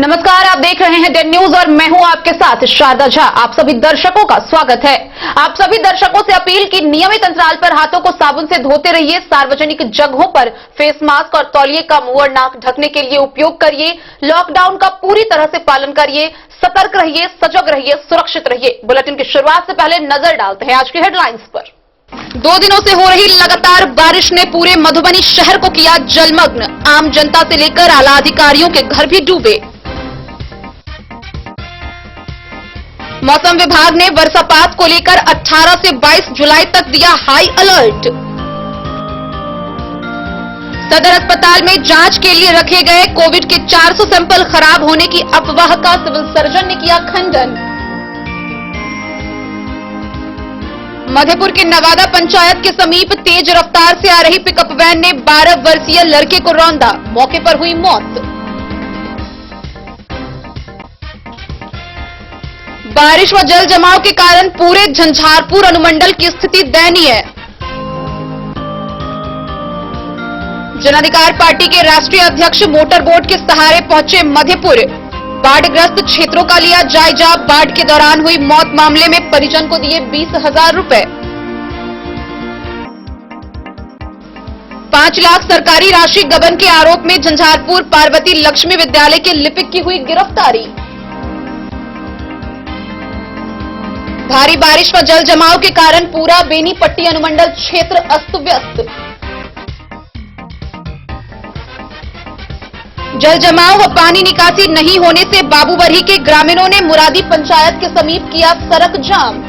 नमस्कार, आप देख रहे हैं डेन न्यूज और मैं हूं आपके साथ शारदा झा। आप सभी दर्शकों का स्वागत है। आप सभी दर्शकों से अपील की नियमित अंतराल पर हाथों को साबुन से धोते रहिए। सार्वजनिक जगहों पर फेस मास्क और तौलिए का मुंह और नाक ढकने के लिए उपयोग करिए। लॉकडाउन का पूरी तरह से पालन करिए। सतर्क रहिए, सजग रहिए, सुरक्षित रहिए। बुलेटिन की शुरुआत से पहले नजर डालते हैं आज की हेडलाइंस पर। 2 दिनों से हो रही लगातार बारिश ने पूरे मधुबनी शहर को किया जलमग्न। आम जनता से लेकर आला अधिकारियों के घर भी डूबे। मौसम विभाग ने वर्षापात को लेकर 18 से 22 जुलाई तक दिया हाई अलर्ट। सदर अस्पताल में जांच के लिए रखे गए कोविड के 400 सैंपल खराब होने की अफवाह का सिविल सर्जन ने किया खंडन। मधेपुर के नवादा पंचायत के समीप तेज रफ्तार से आ रही पिकअप वैन ने 12 वर्षीय लड़के को रौंदा, मौके पर हुई मौत। बारिश व जल जमाव के कारण पूरे झंझारपुर अनुमंडल की स्थिति दयनीय। जनाधिकार पार्टी के राष्ट्रीय अध्यक्ष मोटर बोट के सहारे पहुंचे मधेपुर। बाढ़ग्रस्त क्षेत्रों का लिया जायजा। बाढ़ के दौरान हुई मौत मामले में परिजन को दिए 20,000 रुपए। 5 लाख सरकारी राशि गबन के आरोप में झंझारपुर पार्वती लक्ष्मी विद्यालय के लिपिक की हुई गिरफ्तारी। भारी बारिश व जल जमाव के कारण पूरा बेनीपट्टी अनुमंडल क्षेत्र अस्त व्यस्त। जल जमाव व पानी निकासी नहीं होने से बाबूबरही के ग्रामीणों ने मुरादी पंचायत के समीप किया सड़क जाम।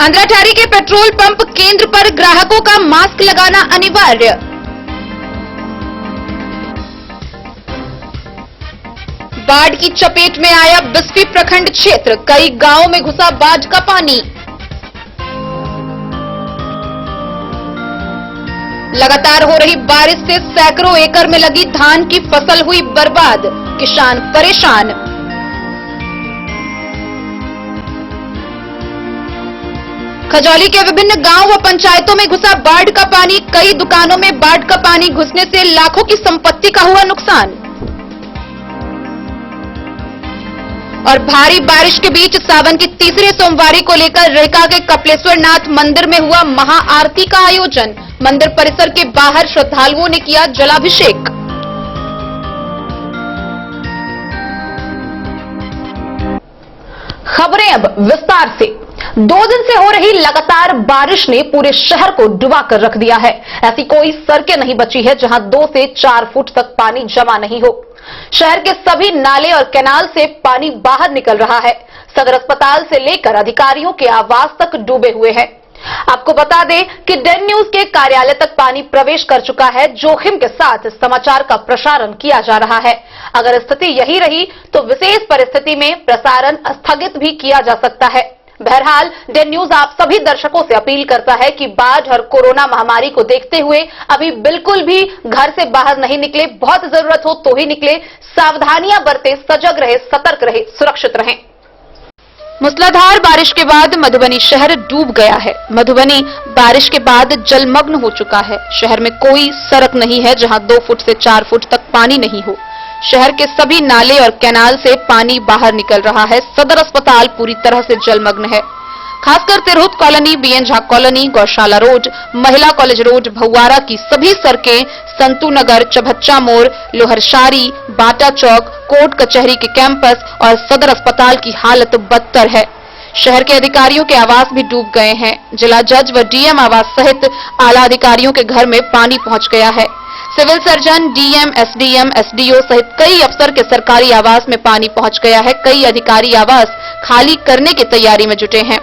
अंद्राठारी के पेट्रोल पंप केंद्र पर ग्राहकों का मास्क लगाना अनिवार्य। बाढ़ की चपेट में आया बिस्फी प्रखंड क्षेत्र। कई गांवों में घुसा बाढ़ का पानी। लगातार हो रही बारिश से सैकड़ों एकड़ में लगी धान की फसल हुई बर्बाद। किसान परेशान। खजौली के विभिन्न गांव व पंचायतों में घुसा बाढ़ का पानी। कई दुकानों में बाढ़ का पानी घुसने से लाखों की संपत्ति का हुआ नुकसान। और भारी बारिश के बीच सावन की तीसरे सोमवारी को लेकर रेका के कपिलेश्वर नाथ मंदिर में हुआ महाआरती का आयोजन। मंदिर परिसर के बाहर श्रद्धालुओं ने किया जलाभिषेक। खबरें अब विस्तार से। 2 दिन से हो रही लगातार बारिश ने पूरे शहर को डुबा कर रख दिया है। ऐसी कोई सड़कें नहीं बची है जहां 2 से 4 फुट तक पानी जमा नहीं हो। शहर के सभी नाले और कैनाल से पानी बाहर निकल रहा है। सदर अस्पताल से लेकर अधिकारियों के आवास तक डूबे हुए हैं। आपको बता दें कि डेन न्यूज के कार्यालय तक पानी प्रवेश कर चुका है। जोखिम के साथ समाचार का प्रसारण किया जा रहा है। अगर स्थिति यही रही तो विशेष परिस्थिति में प्रसारण स्थगित भी किया जा सकता है। बहरहाल डेन न्यूज आप सभी दर्शकों से अपील करता है कि बाढ़ और कोरोना महामारी को देखते हुए अभी बिल्कुल भी घर से बाहर नहीं निकले। बहुत जरूरत हो तो ही निकले। सावधानियां बरतें, सजग रहे, सतर्क रहे, सुरक्षित रहें। मूसलाधार बारिश के बाद मधुबनी शहर डूब गया है। मधुबनी बारिश के बाद जलमग्न हो चुका है। शहर में कोई सड़क नहीं है जहां 2 फुट से 4 फुट तक पानी नहीं हो। शहर के सभी नाले और कैनाल से पानी बाहर निकल रहा है। सदर अस्पताल पूरी तरह से जलमग्न है। खासकर Tirhut colony, BN Jha colony, Gaushala road, महिला कॉलेज रोड, भौवारा की सभी सड़कें, संतू नगर, चभच्चा मोड़, लोहरशारी, बाटा चौक, कोर्ट कचहरी के कैंपस और सदर अस्पताल की हालत बदतर है। शहर के अधिकारियों के आवास भी डूब गए हैं। जिला जज व डीएम आवास सहित आला अधिकारियों के घर में पानी पहुंच गया है। Civil surgeon, DM, SDM, SDO सहित कई अफसर के सरकारी आवास में पानी पहुंच गया है। कई अधिकारी आवास खाली करने की तैयारी में जुटे हैं।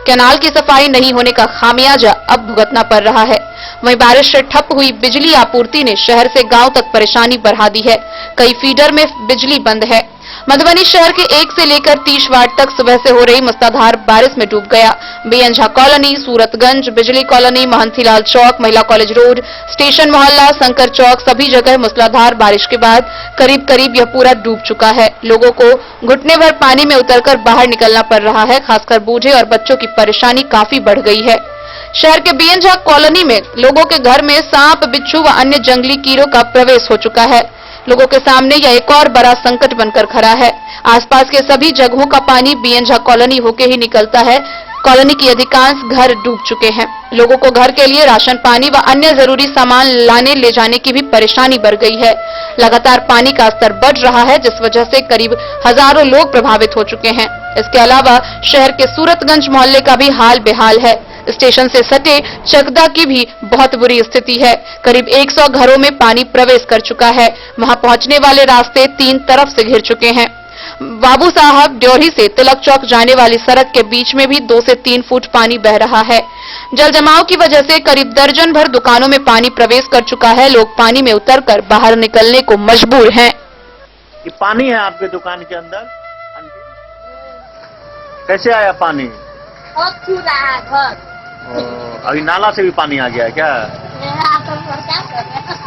कैनाल की सफाई नहीं होने का खामियाजा अब भुगतना पड़ रहा है। वहीं बारिश से ठप हुई बिजली आपूर्ति ने शहर से गांव तक परेशानी बढ़ा दी है। कई फीडर में बिजली बंद है। मधुबनी शहर के 1 से लेकर 30 वार्ड तक सुबह से हो रही मूसलाधार बारिश में डूब गया। बीएन झा कॉलोनी, सूरतगंज, बिजली कॉलोनी, महंतीलाल चौक, महिला कॉलेज रोड, स्टेशन मोहल्ला, शंकर चौक, सभी जगह मूसलाधार बारिश के बाद करीब करीब यह पूरा डूब चुका है। लोगों को घुटने भर पानी में उतरकर बाहर निकलना पड़ रहा है। खासकर बूढ़े और बच्चों की परेशानी काफी बढ़ गई है। शहर के बीएनझा कॉलोनी में लोगों के घर में सांप, बिच्छू व अन्य जंगली कीड़ों का प्रवेश हो चुका है। लोगों के सामने यह एक और बड़ा संकट बनकर खड़ा है। आसपास के सभी जगहों का पानी बीएनझा कॉलोनी होकर ही निकलता है। कॉलोनी की अधिकांश घर डूब चुके हैं। लोगों को घर के लिए राशन पानी व अन्य जरूरी सामान लाने ले जाने की भी परेशानी बढ़ गई है। लगातार पानी का स्तर बढ़ रहा है, जिस वजह से करीब हजारों लोग प्रभावित हो चुके हैं। इसके अलावा शहर के सूरतगंज मोहल्ले का भी हाल बेहाल है। स्टेशन से सटे चकदा की भी बहुत बुरी स्थिति है। करीब 100 घरों में पानी प्रवेश कर चुका है। वहां पहुंचने वाले रास्ते 3 तरफ से घिर चुके हैं। बाबू साहब ड्योढ़ी से तिलक चौक जाने वाली सड़क के बीच में भी 2 से 3 फुट पानी बह रहा है। जल जमाव की वजह से करीब दर्जन भर दुकानों में पानी प्रवेश कर चुका है। लोग पानी में उतरकर बाहर निकलने को मजबूर हैं। ये पानी है आपके दुकान के अंदर? कैसे आया पानी? बहुत छू रहा है घर। अभी नाला से भी पानी आ गया है क्या? मेरा तो क्या कर रहे हैं?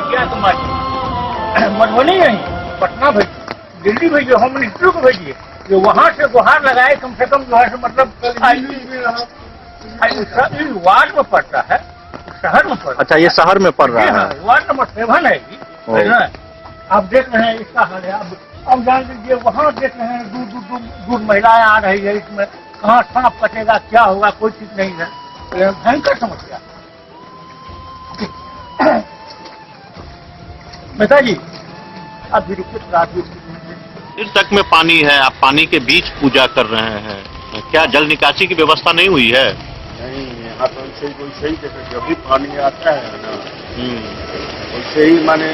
क्या तुम्हारी मधुबनी नहीं, पटना भेजिए, दिल्ली भेजिए, होम मिनिस्ट्री को भेजिए, जो वहाँ से गुहार लगाए कम से कम जो है मतलब वार्ड में पड़ता है, शहर में पड़ता। अच्छा, ये शहर में पड़ रहा है। वार्ड नंबर 7 है ये। आप देख रहे हैं इसका हाल है। अब जान लीजिए वहाँ देख रहे हैं दूर महिलाएं आ रही है। इसमें कहाँ सांप कटेगा, क्या होगा, कोई ठीक नहीं है। भयंकर समस्या। मेहता जी आप भी इस तक में पानी है, आप पानी के बीच पूजा कर रहे हैं, क्या जल निकासी की व्यवस्था नहीं हुई है? नहीं, यहाँ तो वैसे ही जैसे जब भी पानी आता है ना वैसे ही माने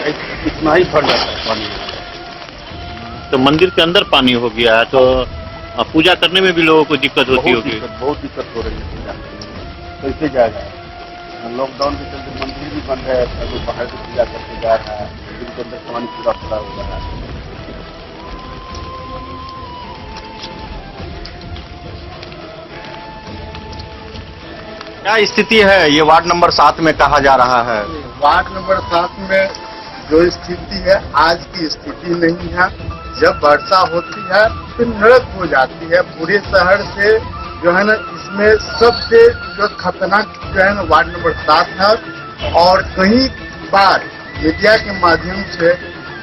इतना ही भर जाता है पानी। तो मंदिर के अंदर पानी हो गया है, तो पूजा करने में भी लोगों को दिक्कत होती होगी। बहुत दिक्कत हो रही है पूजा करने। कैसे जाएगा? लॉकडाउन के चलते मंदिर भी बंद है, लोग बाहर से पूजा करके जा रहा है, मंदिर के अंदर पानी पूरा भरा हुआ है। क्या स्थिति है ये वार्ड नंबर 7 में कहा जा रहा है? वार्ड नंबर 7 में जो स्थिति है आज की स्थिति नहीं है। जब वर्षा होती है तो नरक हो जाती है। पूरे शहर से जो है ना इसमें सबसे जो खतरनाक जो है ना वार्ड नंबर 7 है। और कई बार मीडिया के माध्यम से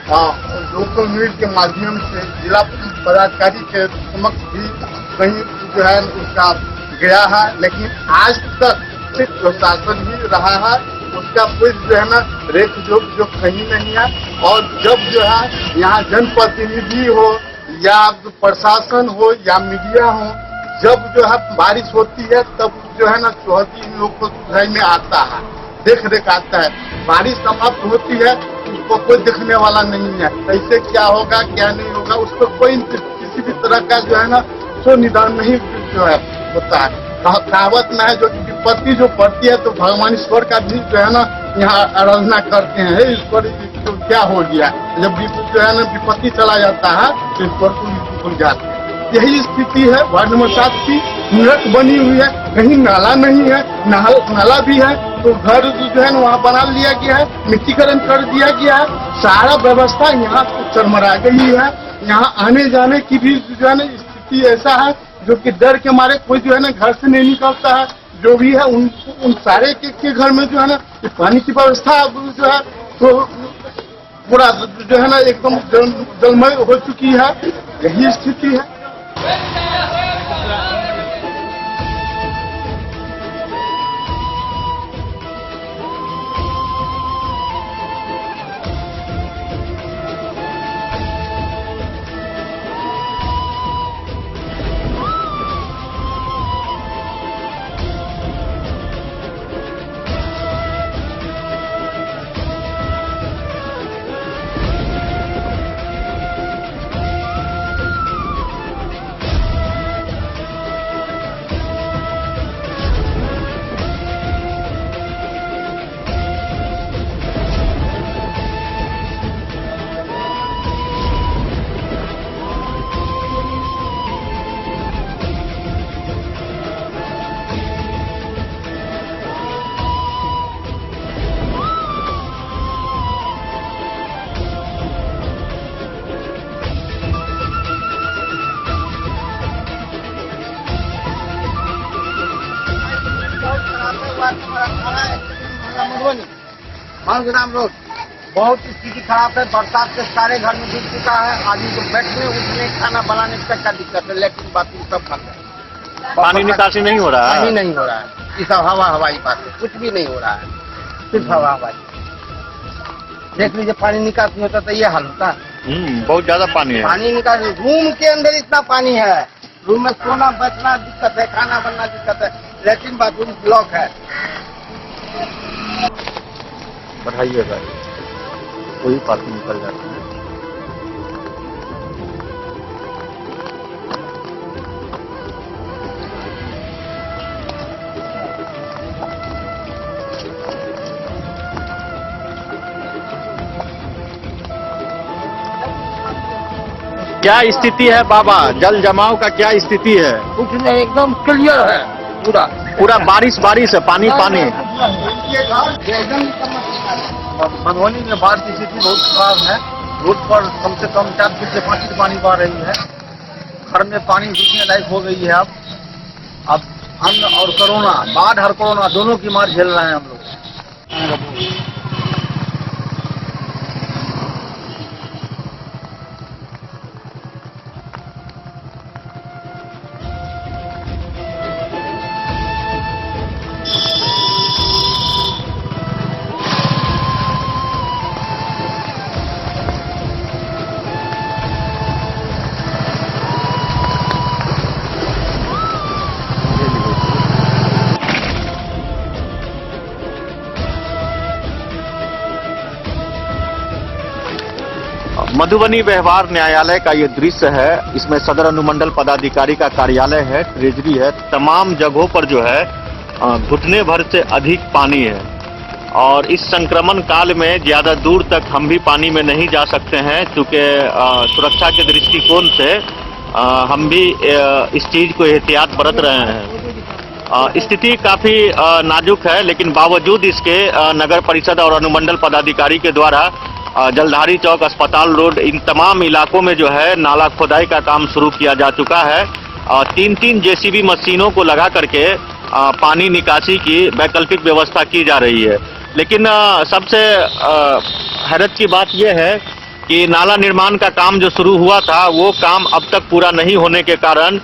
लोकल न्यूज के माध्यम से जिला पदाधिकारी के समक्ष भी कहीं जो है उसका गया है, लेकिन आज तक सिर्फ प्रशासन ही रहा है। उसका कोई जो है ना रेख जो कहीं नहीं है। और जब जो है यहाँ जनप्रतिनिधि हो या प्रशासन हो या मीडिया हो, जब जो है बारिश होती है तब जो है ना चौहदी इन लोग को घर में आता है, देख रेख आता है। बारिश समाप्त होती है उसको कोई देखने वाला नहीं है। कैसे क्या होगा क्या नहीं होगा उस पर कोई किसी भी तरह का जो है ना सो निदान नहीं जो है होता है। कहावत में है जो विपत्ति जो पड़ती है तो भगवान ईश्वर का भी जो है ना यहाँ आराधना करते हैं। ईश्वर तो क्या हो गया, जब जो है ना विपत्ति चला जाता है तो ईश्वर को भूल जाते हैं। यही स्थिति है वार्ड नंबर 7 की। नरक बनी हुई है, कहीं नाला नहीं है, नाला भी है तो घर जो है ना वहाँ बना लिया गया है, मिट्टीकरण कर दिया गया है। सारा व्यवस्था यहाँ चरमरा गई है। यहाँ आने जाने की भी जो है ना स्थिति ऐसा है जो कि डर के मारे कोई जो है ना घर से नहीं निकलता है। जो भी है उन सारे के घर में जो है ना पानी की व्यवस्था जो है तो पूरा जो है ना एकदम जलमय हो चुकी है। यही स्थिति है। मालग्राम रोड। बहुत स्थिति खराब है, बरसात से सारे घर में डूब चुका है। आदमी को बैठने उठने खाना बनाने तक का दिक्कत है, लेकिन बाकी सब बंद है। पानी निकासी नहीं हो रहा पानी है? नहीं हो रहा है, ये सब हवाई बात है, कुछ भी नहीं हो रहा है, सिर्फ हवाई। देख लीजिए, पानी निकासी होता तो ये हाल होता। बहुत ज्यादा पानी है। पानी निकासी, रूम के अंदर इतना पानी है, रूम में सोना बैठना दिक्कत है, खाना बनना दिक्कत है, लेट्रिन बाथरूम ब्लॉक है। बढ़ाइएगा, कोई पानी निकल जाता है। क्या स्थिति है बाबा, जल जमाव का क्या स्थिति है? कुछ नहीं, एकदम क्लियर है पूरा। पूरा बारिश है, पानी मधुबनी में बाढ़ की स्थिति बहुत खराब है। रोड पर कम से कम 4 फीट से 5 फीट पानी बह रही है। घर में पानी घुसने लायक हो गई है। अब अन्न और कोरोना, बाढ़ और कोरोना दोनों की मार झेल रहे हैं हम लोग। मधुबनी व्यवहार न्यायालय का ये दृश्य है। इसमें सदर अनुमंडल पदाधिकारी का कार्यालय है, ट्रेजरी है। तमाम जगहों पर जो है घुटने भर से अधिक पानी है और इस संक्रमण काल में ज्यादा दूर तक हम भी पानी में नहीं जा सकते हैं, क्योंकि सुरक्षा के दृष्टिकोण से हम भी इस चीज को एहतियात बरत रहे हैं। स्थिति काफी नाजुक है, लेकिन बावजूद इसके नगर परिषद और अनुमंडल पदाधिकारी के द्वारा जलधारी चौक, अस्पताल रोड, इन तमाम इलाकों में जो है नाला खोदाई का काम शुरू किया जा चुका है। 3-3 जेसीबी मशीनों को लगा करके पानी निकासी की वैकल्पिक व्यवस्था की जा रही है। लेकिन सबसे हैरत की बात यह है कि नाला निर्माण का काम जो शुरू हुआ था वो काम अब तक पूरा नहीं होने के कारण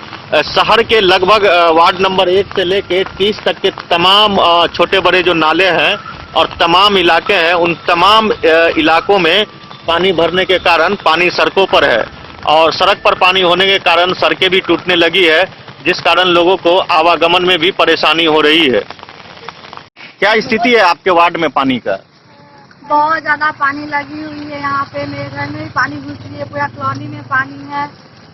शहर के लगभग वार्ड नंबर 1 से लेके 30 तक के तमाम छोटे बड़े जो नाले हैं और तमाम इलाके हैं, उन तमाम इलाकों में पानी भरने के कारण पानी सड़कों पर है और सड़क पर पानी होने के कारण सड़कें भी टूटने लगी है, जिस कारण लोगों को आवागमन में भी परेशानी हो रही है। क्या स्थिति है आपके वार्ड में पानी का? बहुत ज्यादा पानी लगी हुई है यहाँ पे। मेरे घर में भी पानी घुस रही है, पूरा कॉलोनी में पानी है।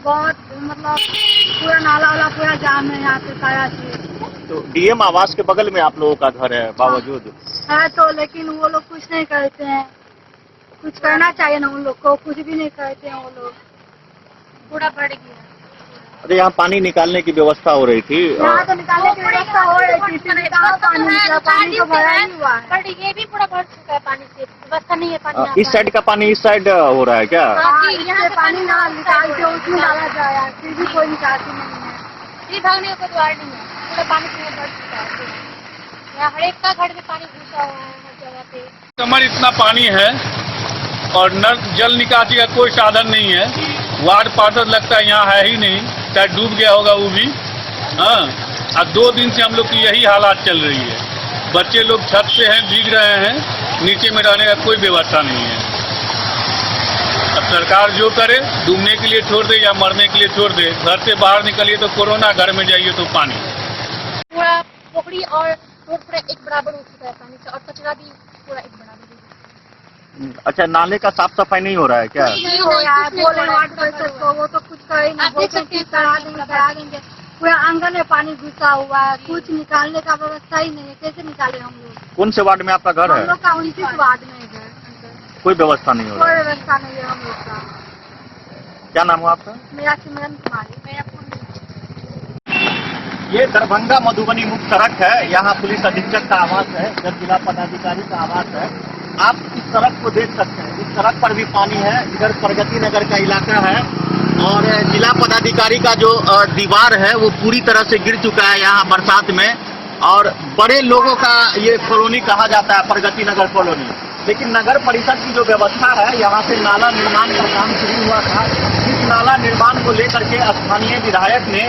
बहुत मतलब पूरा नाला वाला पूरा जाम है यहाँ पे सारा चीज। तो डीएम आवास के बगल में आप लोगों का घर है बावजूद है तो, लेकिन वो लोग कुछ नहीं करते हैं। कुछ करना चाहिए ना उन लोग को, कुछ भी नहीं करते हैं वो लोग। पूरा बढ़ गया। अरे यहाँ पानी निकालने की व्यवस्था हो रही थी। यहाँ तो निकालने की व्यवस्था हो रही थी, कहाँ पानी निकला? पानी तो भरा ही हुआ है। पर ये भी पूरा भर चुका है पानी से, व्यवस्था नहीं है पानी। इस साइड का पानी इस साइड हो रहा है क्या? यहाँ से पानी ना निकाल के उसमें डाला जाए, फिर भी कोई निकासी नहीं है। ये भागने का द्वार नहीं है, पूरा पानी से भर चुका है। यहाँ हर एक का घर में पानी घुसा हुआ है हर जगह पे। कमर इतना पानी है और नल जल निकासी का कोई साधन नहीं है। वार्ड पार्षद लगता है यहाँ है ही नहीं, चाहे डूब गया होगा वो भी। हाँ, अब 2 दिन से हम लोग की यही हालात चल रही है। बच्चे लोग छत पे हैं, भीग रहे हैं, नीचे में रहने का कोई व्यवस्था नहीं है। अब सरकार जो करे, डूबने के लिए छोड़ दे या मरने के लिए छोड़ दे। घर से बाहर निकलिए तो कोरोना, घर में जाइए तो पानी। पूरा पोखरी और रोड पूरा एक बराबर हो चुका है पानी से, और कचरा भी पूरा एक बराबर। अच्छा, नाले का साफ सफाई नहीं हो रहा है क्या? नहीं हो रहा है, बोले वार्ड परिषद को, वो तो कुछ कर ही नहीं, बोलते हैं करा देंगे। पूरा आंगन में पानी घुसा हुआ है, कुछ निकालने का व्यवस्था ही नहीं है। कैसे निकाले हम लोग? कौन से वार्ड में आपका घर है? हम लोग का 29 वार्ड में है। कोई व्यवस्था नहीं हो रहा कोई है? व्यवस्था नहीं है हम लोग का। क्या नाम हुआ आपका? मेरा सिमरन कुमारी, मेरा ये दरभंगा मधुबनी मुख्य सड़क है। यहाँ पुलिस अधीक्षक का आवास है, जब जिला पदाधिकारी का आवास है। आप इस सड़क को देख सकते हैं, इस सड़क पर भी पानी है। इधर प्रगति नगर का इलाका है और जिला पदाधिकारी का जो दीवार है वो पूरी तरह से गिर चुका है यहाँ बरसात में। और बड़े लोगों का ये कॉलोनी कहा जाता है, प्रगति नगर कॉलोनी। लेकिन नगर परिषद की जो व्यवस्था है, यहाँ से नाला निर्माण का काम शुरू हुआ था। इस नाला निर्माण को लेकर के स्थानीय विधायक ने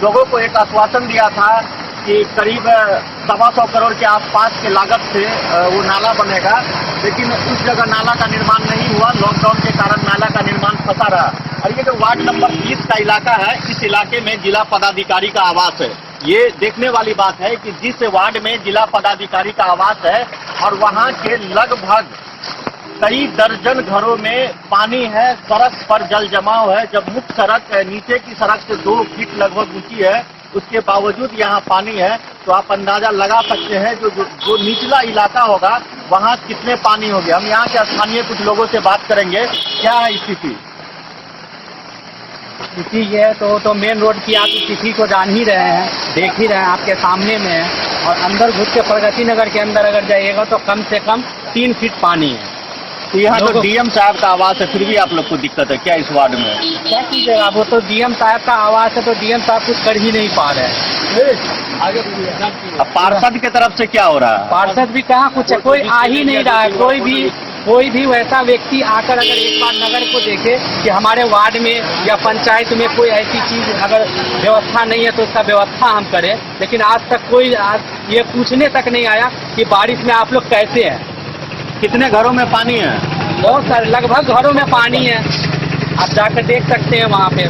लोगों को एक आश्वासन दिया था कि करीब 125 करोड़ के आसपास के लागत से वो नाला बनेगा, लेकिन उस जगह नाला का निर्माण नहीं हुआ। लॉकडाउन के कारण नाला का निर्माण फंसा रहा। और ये जो वार्ड नंबर 30 का इलाका है, इस इलाके में जिला पदाधिकारी का आवास है। ये देखने वाली बात है कि जिस वार्ड में जिला पदाधिकारी का आवास है और वहाँ के लगभग कई दर्जन घरों में पानी है, सड़क पर जल जमाव है। जब मुख्य सड़क नीचे की सड़क से 2 फीट लगभग ऊंची है, उसके बावजूद यहाँ पानी है, तो आप अंदाजा लगा सकते हैं जो निचला इलाका होगा वहाँ कितने पानी होंगे। हम यहाँ के स्थानीय कुछ लोगों से बात करेंगे। क्या है स्थिति? स्थिति ये तो मेन रोड की आप स्थिति को जान ही रहे हैं, देख ही रहे हैं, आपके सामने में है। और अंदर घुस के प्रगति नगर के अंदर अगर जाइएगा तो कम से कम 3 फीट पानी है। तो यहाँ तो डीएम साहब का आवास है, फिर भी आप लोग को दिक्कत है क्या इस वार्ड में? क्या कीजिएगा, वो तो डीएम साहब का आवास है, तो डीएम साहब कुछ कर ही नहीं पा रहे हैं। अब पार्षद की तरफ से क्या हो रहा है? पार्षद भी कहाँ कुछ है, कोई आ ही नहीं रहा है। कोई भी वैसा व्यक्ति आकर अगर एक बार नगर को देखे कि हमारे वार्ड में या पंचायत में कोई ऐसी चीज अगर व्यवस्था नहीं है तो उसका व्यवस्था हम करें, लेकिन आज तक कोई ये पूछने तक नहीं आया कि बारिश में आप लोग कैसे हैं। कितने घरों में पानी है? बहुत सारे, लगभग घरों में पानी है, आप जाकर देख सकते हैं वहाँ पे।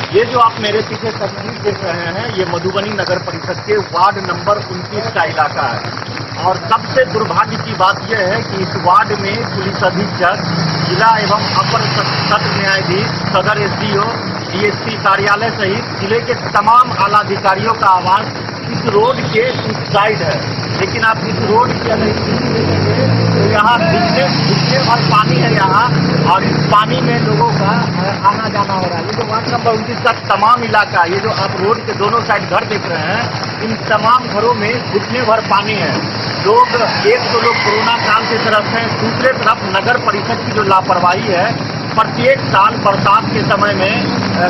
ये जो आप मेरे पीछे तस्वीर देख रहे हैं, ये मधुबनी नगर परिषद के वार्ड नंबर 29 का इलाका है। और सबसे दुर्भाग्य की बात यह है कि इस वार्ड में पुलिस अधीक्षक, जिला एवं अपर सत्र न्यायाधीश, सदर एसडीओ, डीएसपी कार्यालय सहित जिले के तमाम आला अधिकारियों का आवास इस रोड के उस साइड है। लेकिन आप इस रोड की अगर स्थिति देखेंगे तो यहाँ दिखने और पानी है यहाँ, और इस पानी में लोगों का आना जाना हो रहा है। ये जो वार्ड नंबर 29 का तमाम इलाका, ये जो आप रोड के दोनों साइड घर देख रहे हैं, इन तमाम घरों में घुटने भर पानी है। लोग, एक तो लोग कोरोना काल की तरफ हैं, दूसरे तरफ नगर परिषद की जो लापरवाही है। प्रत्येक साल बरसात के समय में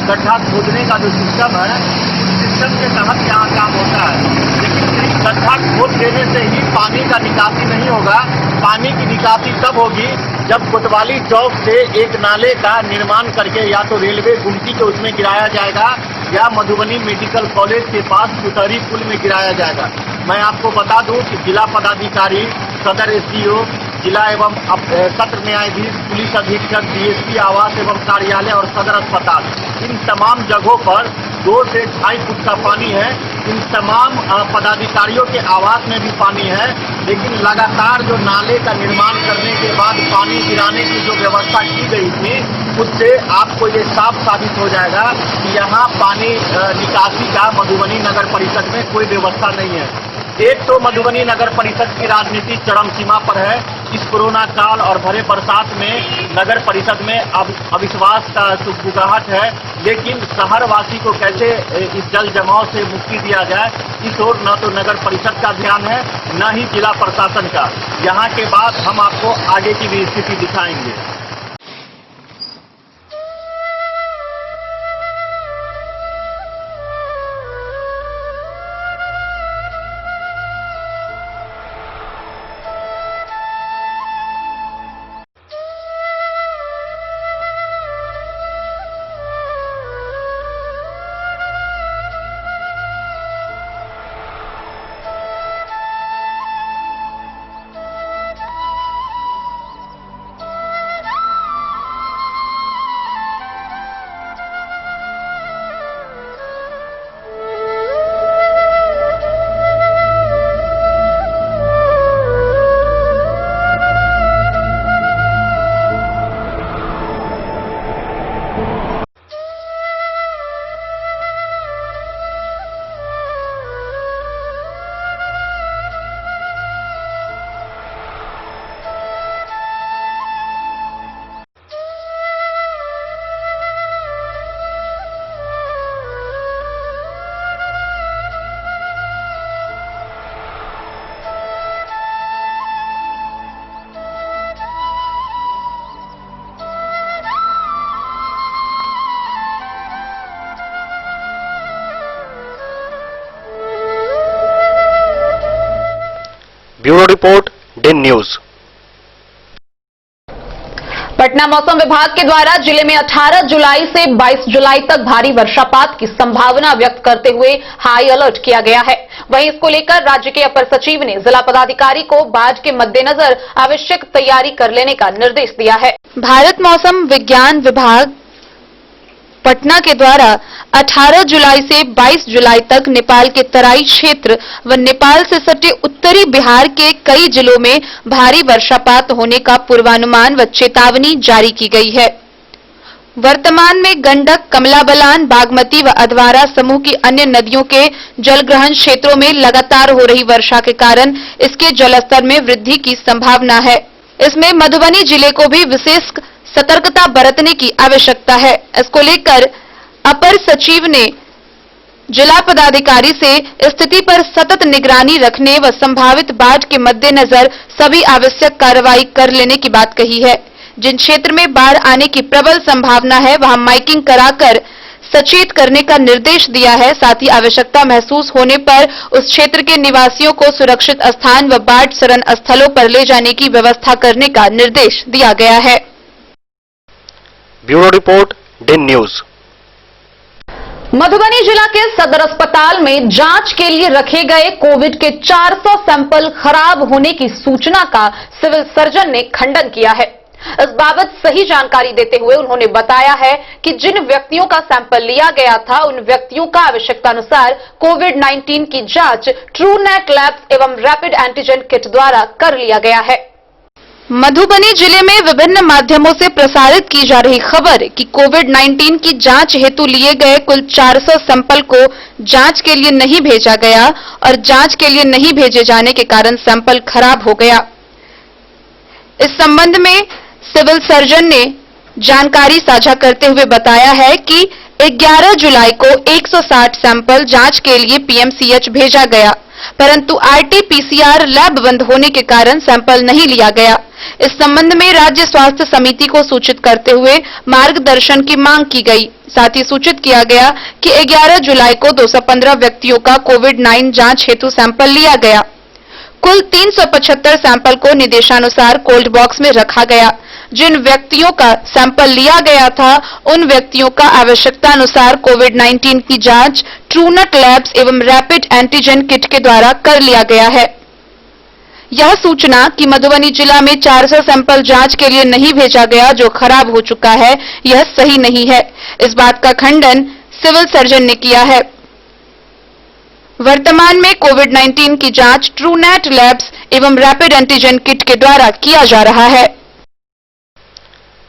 गड्ढा खोदने का जो सिस्टम है, उस सिस्टम के तहत यहाँ काम होता है। लेकिन सिर्फ गड्ढा खोद देने से ही पानी का निकासी नहीं होगा। पानी की निकासी तब होगी जब कोतवाली चौक से एक नाले का निर्माण करके या तो रेलवे गुमटी के उसमें गिराया जाएगा या मधुबनी मेडिकल कॉलेज के पास सुतरी पुल में गिराया जाएगा। मैं आपको बता दूं कि जिला पदाधिकारी, सदर एसडीओ, जिला एवं सत्र न्यायाधीश, पुलिस अधीक्षक, डीएसपी आवास एवं कार्यालय और सदर अस्पताल, इन तमाम जगहों पर 2 से 2.5 फुट का पानी है। इन तमाम पदाधिकारियों के आवास में भी पानी है। लेकिन लगातार जो नाले का निर्माण करने के बाद पानी गिराने की जो व्यवस्था की गई थी, उससे आपको ये साफ साबित हो जाएगा कि यहाँ पानी निकासी का मधुबनी नगर परिषद में कोई व्यवस्था नहीं है। एक तो मधुबनी नगर परिषद की राजनीति चरम सीमा पर है। इस कोरोना काल और भरे बरसात में नगर परिषद में अविश्वास का सुगबुगाहट है। लेकिन शहरवासी को कैसे इस जल जमाव से मुक्ति दिया जाए, इस ओर न तो नगर परिषद का ध्यान है, न ही जिला प्रशासन का। यहाँ के बाद हम आपको आगे की भी स्थिति दिखाएंगे। ब्यूरो रिपोर्ट दिन न्यूज। पटना मौसम विभाग के द्वारा जिले में 18 जुलाई से 22 जुलाई तक भारी वर्षापात की संभावना व्यक्त करते हुए हाई अलर्ट किया गया है। वहीं इसको लेकर राज्य के अपर सचिव ने जिला पदाधिकारी को बाढ़ के मद्देनजर आवश्यक तैयारी कर लेने का निर्देश दिया है। भारत मौसम विज्ञान विभाग पटना के द्वारा 18 जुलाई से 22 जुलाई तक नेपाल के तराई क्षेत्र व नेपाल से सटे उत्तरी बिहार के कई जिलों में भारी वर्षापात होने का पूर्वानुमान व चेतावनी जारी की गई है। वर्तमान में गंडक, कमला बलान, बागमती व अधवारा समूह की अन्य नदियों के जलग्रहण क्षेत्रों में लगातार हो रही वर्षा के कारण इसके जलस्तर में वृद्धि की संभावना है। इसमें मधुबनी जिले को भी विशेष सतर्कता बरतने की आवश्यकता है। इसको लेकर अपर सचिव ने जिला पदाधिकारी से स्थिति पर सतत निगरानी रखने व संभावित बाढ़ के मद्देनजर सभी आवश्यक कार्रवाई कर लेने की बात कही है। जिन क्षेत्र में बाढ़ आने की प्रबल संभावना है वहां माइकिंग कराकर सचेत करने का निर्देश दिया है। साथ ही आवश्यकता महसूस होने पर उस क्षेत्र के निवासियों को सुरक्षित स्थान व बाढ़ शरण स्थलों पर ले जाने की व्यवस्था करने का निर्देश दिया गया है। ब्यूरो रिपोर्ट, दिन न्यूज। मधुबनी जिला के सदर अस्पताल में जांच के लिए रखे गए कोविड के 400 सैंपल खराब होने की सूचना का सिविल सर्जन ने खंडन किया है। इस बाबत सही जानकारी देते हुए उन्होंने बताया है कि जिन व्यक्तियों का सैंपल लिया गया था उन व्यक्तियों का आवश्यकतानुसार कोविड-19 की जांच ट्रूनेट लैब्स एवं रैपिड एंटीजन किट द्वारा कर लिया गया है। मधुबनी जिले में विभिन्न माध्यमों से प्रसारित की जा रही खबर कि कोविड-19 की जांच हेतु लिए गए कुल 400 सैंपल को जांच के लिए नहीं भेजा गया और जांच के लिए नहीं भेजे जाने के कारण सैंपल खराब हो गया। इस संबंध में सिविल सर्जन ने जानकारी साझा करते हुए बताया है कि 11 जुलाई को 160 सैंपल जांच के लिए पीएमसीएच भेजा गया, परंतु आरटी-पीसीआर लैब बंद होने के कारण सैंपल नहीं लिया गया। इस संबंध में राज्य स्वास्थ्य समिति को सूचित करते हुए मार्गदर्शन की मांग की गई। साथ ही सूचित किया गया कि 11 जुलाई को 215 व्यक्तियों का कोविड-19 जांच हेतु सैंपल लिया गया। कुल 375 सैंपल को निर्देशानुसार कोल्ड बॉक्स में रखा गया। जिन व्यक्तियों का सैंपल लिया गया था उन व्यक्तियों का आवश्यकतानुसार कोविड-19 की जांच ट्रूनेट लैब्स एवं रैपिड एंटीजन किट के द्वारा कर लिया गया है। यह सूचना कि मधुबनी जिला में 400 सैंपल जांच के लिए नहीं भेजा गया जो खराब हो चुका है, यह सही नहीं है। इस बात का खंडन सिविल सर्जन ने किया है। वर्तमान में कोविड-19 की जांच ट्रूनेट लैब्स एवं रैपिड एंटीजन किट के द्वारा किया जा रहा है।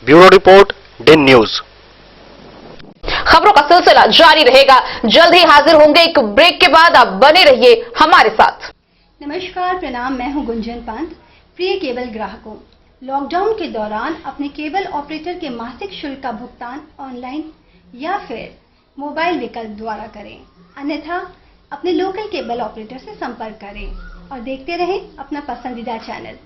ब्यूरो रिपोर्ट, दिन न्यूज। खबरों का सिलसिला जारी रहेगा। जल्द ही हाजिर होंगे एक ब्रेक के बाद। आप बने रहिए हमारे साथ। नमस्कार, प्रणाम। मैं हूं गुंजन पंत। प्रिय केबल ग्राहकों, लॉकडाउन के दौरान अपने केबल ऑपरेटर के मासिक शुल्क का भुगतान ऑनलाइन या फिर मोबाइल विकल्प द्वारा करें, अन्यथा अपने लोकल केबल ऑपरेटर से संपर्क करें और देखते रहें अपना पसंदीदा चैनल।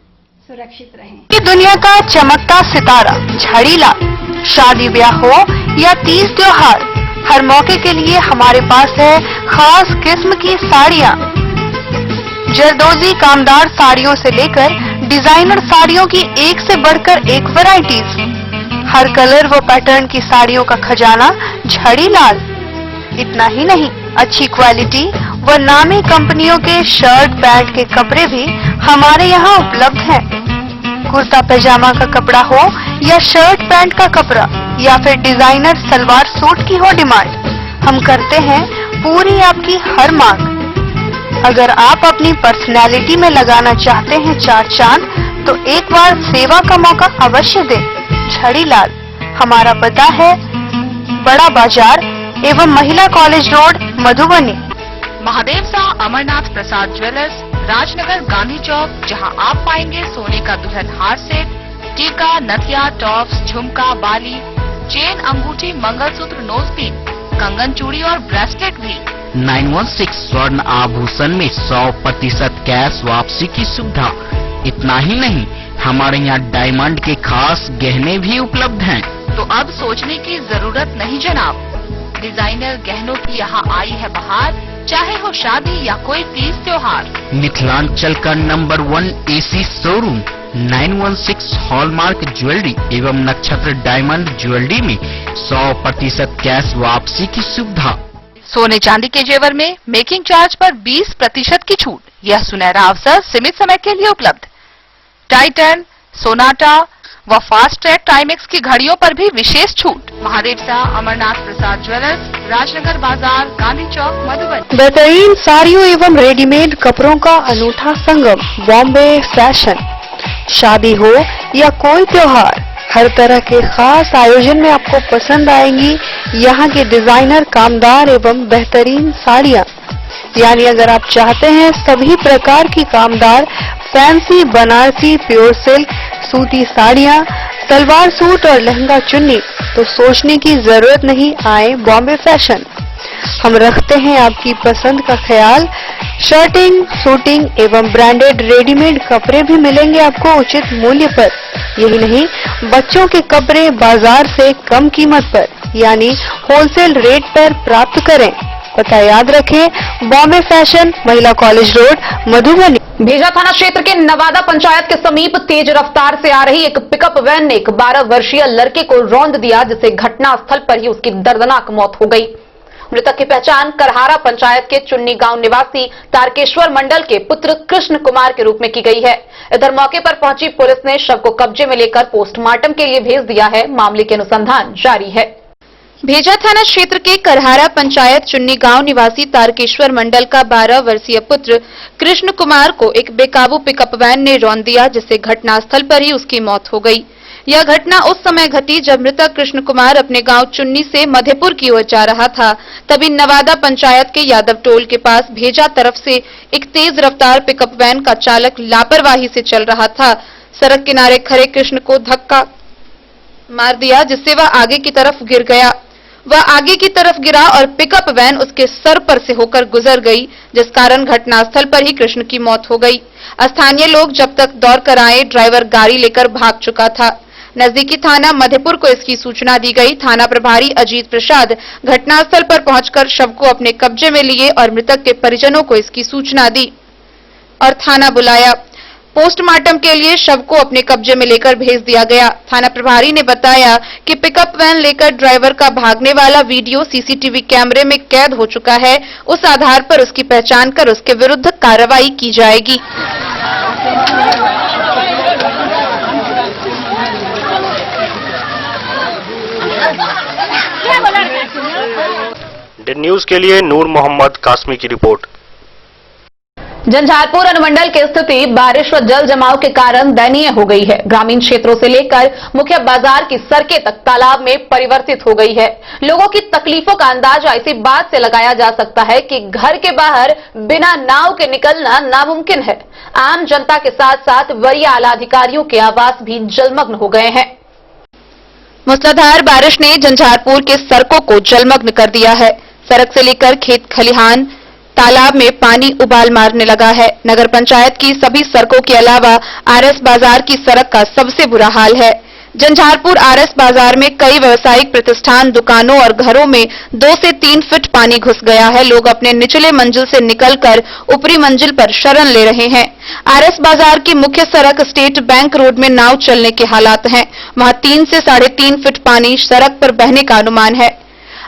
सुरक्षित रहें। दुनिया का चमकता सितारा झाड़ीलाल, शादी ब्याह हो या तीज त्योहार, हर मौके के लिए हमारे पास है खास किस्म की साड़ियाँ। जरदोजी कामदार साड़ियों से लेकर डिजाइनर साड़ियों की एक से बढ़कर एक वैरायटीज, हर कलर व पैटर्न की साड़ियों का खजाना झाड़ीलाल। इतना ही नहीं, अच्छी क्वालिटी व नामी कंपनियों के शर्ट पैंट के कपड़े भी हमारे यहाँ उपलब्ध हैं। कुर्ता पैजामा का कपड़ा हो या शर्ट पैंट का कपड़ा या फिर डिजाइनर सलवार सूट की हो डिमांड, हम करते हैं पूरी आपकी हर मांग। अगर आप अपनी पर्सनैलिटी में लगाना चाहते हैं चार चांद तो एक बार सेवा का मौका अवश्य दें। झाड़ीलाल, हमारा पता है बड़ा बाजार एवं महिला कॉलेज रोड, मधुबनी। महादेव शाह अमरनाथ प्रसाद ज्वेलर्स, राजनगर, गांधी चौक, जहां आप पाएंगे सोने का दुल्हन हार सेट, टीका, नथिया, टॉप्स, झुमका, बाली, चेन, अंगूठी, मंगलसूत्र, नोजपिन, कंगन, चूड़ी और ब्रेसलेट भी। 916 स्वर्ण आभूषण में 100% कैश वापसी की सुविधा। इतना ही नहीं, हमारे यहाँ डायमंड के खास गहने भी उपलब्ध हैं। तो अब सोचने की जरूरत नहीं जनाब, डिजाइनर गहनों की यहाँ आई है बहार। चाहे हो शादी या कोई तीज त्योहार। मिथिलांचल का number 1 AC showroom 916 hallmark jewellery एवं नक्षत्र डायमंड ज्वेलरी में 100% कैश वापसी की सुविधा। सोने चांदी के जेवर में मेकिंग चार्ज पर 20% की छूट। यह सुनहरा अवसर सीमित समय के लिए उपलब्ध। टाइटन, सोनाटा व फास्ट ट्रैक टाइमेक्स की घड़ियों पर भी विशेष छूट। महादेव शाह अमरनाथ प्रसाद ज्वेलर्स, राजनगर बाजार, गांधी चौक, मधुबनी। बेहतरीन साड़ियों एवं रेडीमेड कपड़ों का अनूठा संगम बॉम्बे फैशन। शादी हो या कोई त्योहार, हर तरह के खास आयोजन में आपको पसंद आएंगी यहाँ के डिजाइनर, कामदार एवं बेहतरीन साड़ियाँ। यानी अगर आप चाहते हैं सभी प्रकार की कामदार, फैंसी, बनारसी, प्योर सिल्क, सूती साड़ियाँ, सलवार सूट और लहंगा चुन्नी, तो सोचने की जरूरत नहीं, आए बॉम्बे फैशन। हम रखते हैं आपकी पसंद का ख्याल। शर्टिंग, सूटिंग एवं ब्रांडेड रेडीमेड कपड़े भी मिलेंगे आपको उचित मूल्य पर। यही नहीं, बच्चों के कपड़े बाजार से कम कीमत पर यानी होलसेल रेट पर प्राप्त करें। पता याद रखें, बॉम्बे फैशन, महिला कॉलेज रोड, मधुबनी। भेजा थाना क्षेत्र के नवादा पंचायत के समीप तेज रफ्तार से आ रही एक पिकअप वैन ने एक 12 वर्षीय लड़के को रौंद दिया, जिससे घटनास्थल पर ही उसकी दर्दनाक मौत हो गई। मृतक की पहचान करहारा पंचायत के चुन्नी गांव निवासी तारकेश्वर मंडल के पुत्र कृष्ण कुमार के रूप में की गई है। इधर मौके पर पहुंची पुलिस ने शव को कब्जे में लेकर पोस्टमार्टम के लिए भेज दिया है। मामले के अनुसंधान जारी है। भेजा थाना क्षेत्र के करहारा पंचायत चुन्नी गांव निवासी तारकेश्वर मंडल का 12 वर्षीय पुत्र कृष्ण कुमार को एक बेकाबू पिकअप वैन ने रौंद दिया, जिससे घटनास्थल पर ही उसकी मौत हो गई। यह घटना उस समय घटी जब मृतक कृष्ण कुमार अपने गांव चुन्नी से मधेपुर की ओर जा रहा था। तभी नवादा पंचायत के यादव टोल के पास भेजा तरफ से एक तेज रफ्तार पिकअप वैन का चालक लापरवाही से चल रहा था। सड़क किनारे खड़े कृष्ण को धक्का मार दिया, जिससे वह आगे की तरफ गिर गया। वह आगे की तरफ गिरा और पिकअप वैन उसके सर पर से होकर गुजर गई, जिस कारण घटनास्थल पर ही कृष्ण की मौत हो गई। स्थानीय लोग जब तक दौड़ कर आए, ड्राइवर गाड़ी लेकर भाग चुका था। नजदीकी थाना मधेपुर को इसकी सूचना दी गई। थाना प्रभारी अजीत प्रसाद घटनास्थल पर पहुंचकर शव को अपने कब्जे में लिए और मृतक के परिजनों को इसकी सूचना दी और थाना बुलाया। पोस्टमार्टम के लिए शव को अपने कब्जे में लेकर भेज दिया गया। थाना प्रभारी ने बताया कि पिकअप वैन लेकर ड्राइवर का भागने वाला वीडियो सीसीटीवी कैमरे में कैद हो चुका है। उस आधार पर उसकी पहचान कर उसके विरुद्ध कार्रवाई की जाएगी। दिन न्यूज के लिए नूर मोहम्मद कासमी की रिपोर्ट। झंझारपुर अनुमंडल की स्थिति बारिश व जल जमाव के कारण दयनीय हो गई है। ग्रामीण क्षेत्रों से लेकर मुख्य बाजार की सड़कें तक तालाब में परिवर्तित हो गई है। लोगों की तकलीफों का अंदाजा इसी बात से लगाया जा सकता है कि घर के बाहर बिना नाव के निकलना नामुमकिन है। आम जनता के साथ साथ वरीय आला अधिकारियों के आवास भी जलमग्न हो गए हैं। मूसलाधार बारिश ने झंझारपुर के सड़कों को जलमग्न कर दिया है। सड़क से लेकर खेत खलिहान, तालाब में पानी उबाल मारने लगा है। नगर पंचायत की सभी सड़कों के अलावा आरएस बाजार की सड़क का सबसे बुरा हाल है। झंझारपुर आरएस बाजार में कई व्यावसायिक प्रतिष्ठान, दुकानों और घरों में 2 से 3 फीट पानी घुस गया है। लोग अपने निचले मंजिल से निकलकर ऊपरी मंजिल पर शरण ले रहे हैं। आरएस बाजार की मुख्य सड़क स्टेट बैंक रोड में नाव चलने के हालात हैं। वहां 3 से 3.5 फीट पानी सड़क पर बहने का अनुमान है।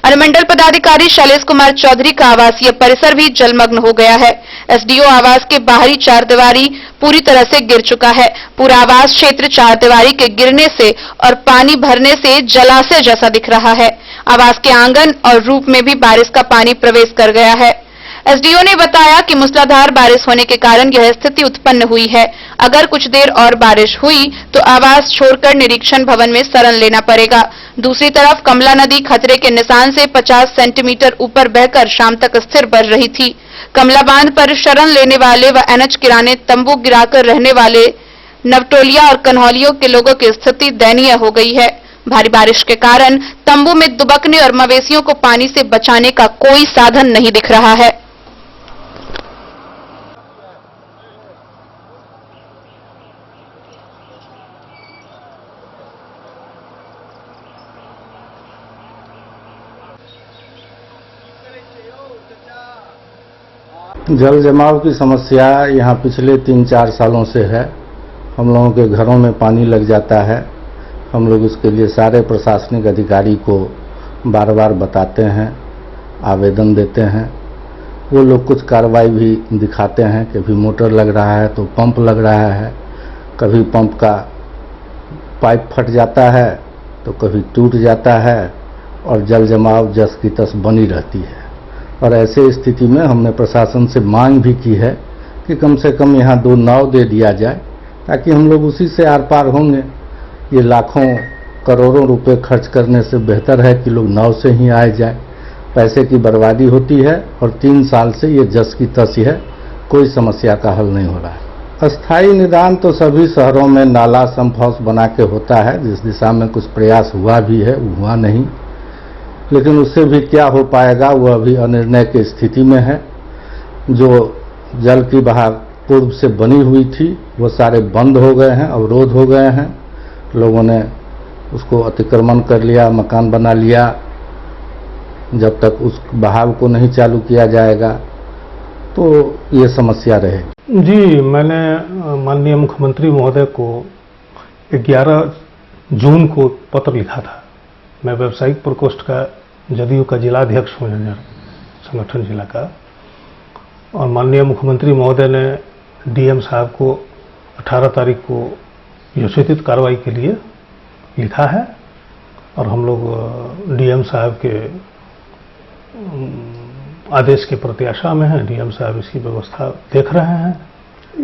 अनुमंडल पदाधिकारी शैलेश कुमार चौधरी का आवासीय परिसर भी जलमग्न हो गया है। एसडीओ आवास के बाहरी चारदीवारी पूरी तरह से गिर चुका है। पूरा आवास क्षेत्र चारदीवारी के गिरने से और पानी भरने से जलाशय जैसा दिख रहा है। आवास के आंगन और रूफ में भी बारिश का पानी प्रवेश कर गया है। एसडीओ ने बताया कि मूसलाधार बारिश होने के कारण यह स्थिति उत्पन्न हुई है। अगर कुछ देर और बारिश हुई तो आवास छोड़कर निरीक्षण भवन में शरण लेना पड़ेगा। दूसरी तरफ कमला नदी खतरे के निशान से 50 सेंटीमीटर ऊपर बहकर शाम तक स्थिर बन रही थी। कमला बांध पर शरण लेने वाले व एनएच किराने तंबू गिराकर रहने वाले नवटोलिया और कन्हौलियों के लोगों की स्थिति दयनीय हो गई है। भारी बारिश के कारण तंबू में दुबकने और मवेशियों को पानी से बचाने का कोई साधन नहीं दिख रहा है। जल जमाव की समस्या यहाँ पिछले 3-4 सालों से है। हम लोगों के घरों में पानी लग जाता है। हम लोग इसके लिए सारे प्रशासनिक अधिकारी को बार बार बताते हैं, आवेदन देते हैं। वो लोग कुछ कार्रवाई भी दिखाते हैं। कभी मोटर लग रहा है तो पंप लग रहा है, कभी पंप का पाइप फट जाता है तो कभी टूट जाता है और जल जमाव जस की तस बनी रहती है। और ऐसे स्थिति में हमने प्रशासन से मांग भी की है कि कम से कम यहाँ 2 नाव दे दिया जाए ताकि हम लोग उसी से आर पार होंगे। ये लाखों करोड़ों रुपए खर्च करने से बेहतर है कि लोग नाव से ही आए जाए। पैसे की बर्बादी होती है और 3 साल से ये जस की तस है, कोई समस्या का हल नहीं हो रहा है। अस्थायी निदान तो सभी शहरों में नाला सम्प हाउस बना के होता है, जिस दिशा में कुछ प्रयास हुआ भी है, हुआ नहीं, लेकिन उससे भी क्या हो पाएगा वह अभी अनिर्णय की स्थिति में है। जो जल की बहाव पूर्व से बनी हुई थी वो सारे बंद हो गए हैं, अवरोध हो गए हैं। लोगों ने उसको अतिक्रमण कर लिया, मकान बना लिया। जब तक उस बहाव को नहीं चालू किया जाएगा तो ये समस्या रहेगी। जी, मैंने माननीय मुख्यमंत्री महोदय को 11 जून को पत्र लिखा था। मैं व्यावसायिक प्रकोष्ठ का जदयू का जिलाध्यक्ष हूँ, संगठन जिला का, और माननीय मुख्यमंत्री महोदय ने डीएम साहब को 18 तारीख को यथोचित कार्रवाई के लिए लिखा है और हम लोग डीएम साहब के आदेश के प्रत्याशा में हैं। डीएम साहब इसकी व्यवस्था देख रहे हैं।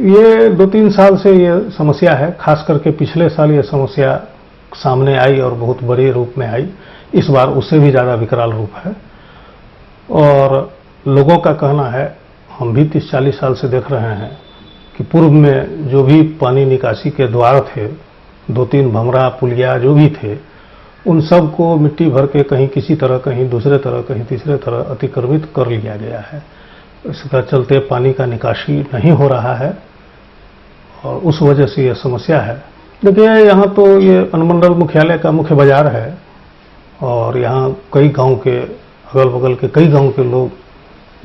ये 2-3 साल से ये समस्या है, खास करके पिछले साल ये समस्या सामने आई और बहुत बड़े रूप में आई। इस बार उससे भी ज़्यादा विकराल रूप है और लोगों का कहना है, हम भी 30-40 साल से देख रहे हैं कि पूर्व में जो भी पानी निकासी के द्वार थे, 2-3 भमरा पुलिया जो भी थे, उन सब को मिट्टी भर के कहीं किसी तरह, कहीं दूसरे तरह, कहीं तीसरे तरह अतिक्रमित कर लिया गया है। इसका चलते पानी का निकासी नहीं हो रहा है और उस वजह से यह समस्या है। देखिए, यहाँ तो ये अनुमंडल मुख्यालय का मुख्य बाजार है और यहाँ कई गांव के, अगल बगल के कई गांव के लोग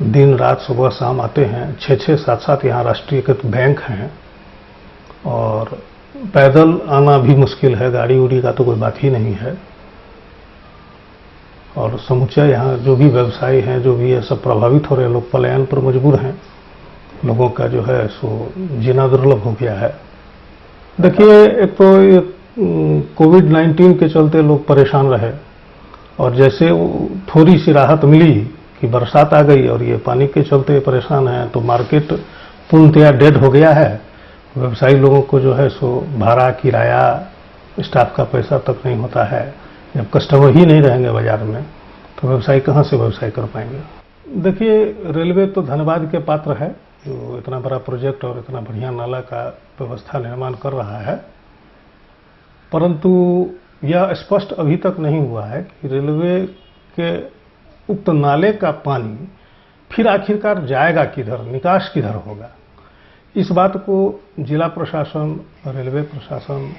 दिन रात सुबह शाम आते हैं। 6-6, 7-7 यहाँ राष्ट्रीयकृत बैंक हैं और पैदल आना भी मुश्किल है, गाड़ी उड़ी का तो कोई बात ही नहीं है। और समूचा यहाँ जो भी व्यवसायी हैं, जो भी है, सब प्रभावित हो रहे हैं। लोग पलायन पर मजबूर हैं। लोगों का जो है सो जीना दुर्लभ हो गया है। देखिए, एक तो ये कोविड-19 के चलते लोग परेशान रहे और जैसे थोड़ी सी राहत मिली कि बरसात आ गई और ये पानी के चलते परेशान हैं, तो मार्केट पूर्णतया डेड हो गया है। व्यवसायी लोगों को जो है सो भाड़ा, किराया, स्टाफ का पैसा तक नहीं होता है। जब कस्टमर ही नहीं रहेंगे बाजार में तो व्यवसायी कहाँ से व्यवसाय कर पाएंगे। देखिए, रेलवे तो धन्यवाद के पात्र है जो इतना बड़ा प्रोजेक्ट और इतना बढ़िया नाला का व्यवस्था निर्माण कर रहा है, परंतु यह स्पष्ट अभी तक नहीं हुआ है कि रेलवे के उक्त नाले का पानी फिर आखिरकार जाएगा किधर, निकास किधर होगा। इस बात को जिला प्रशासन, रेलवे प्रशासन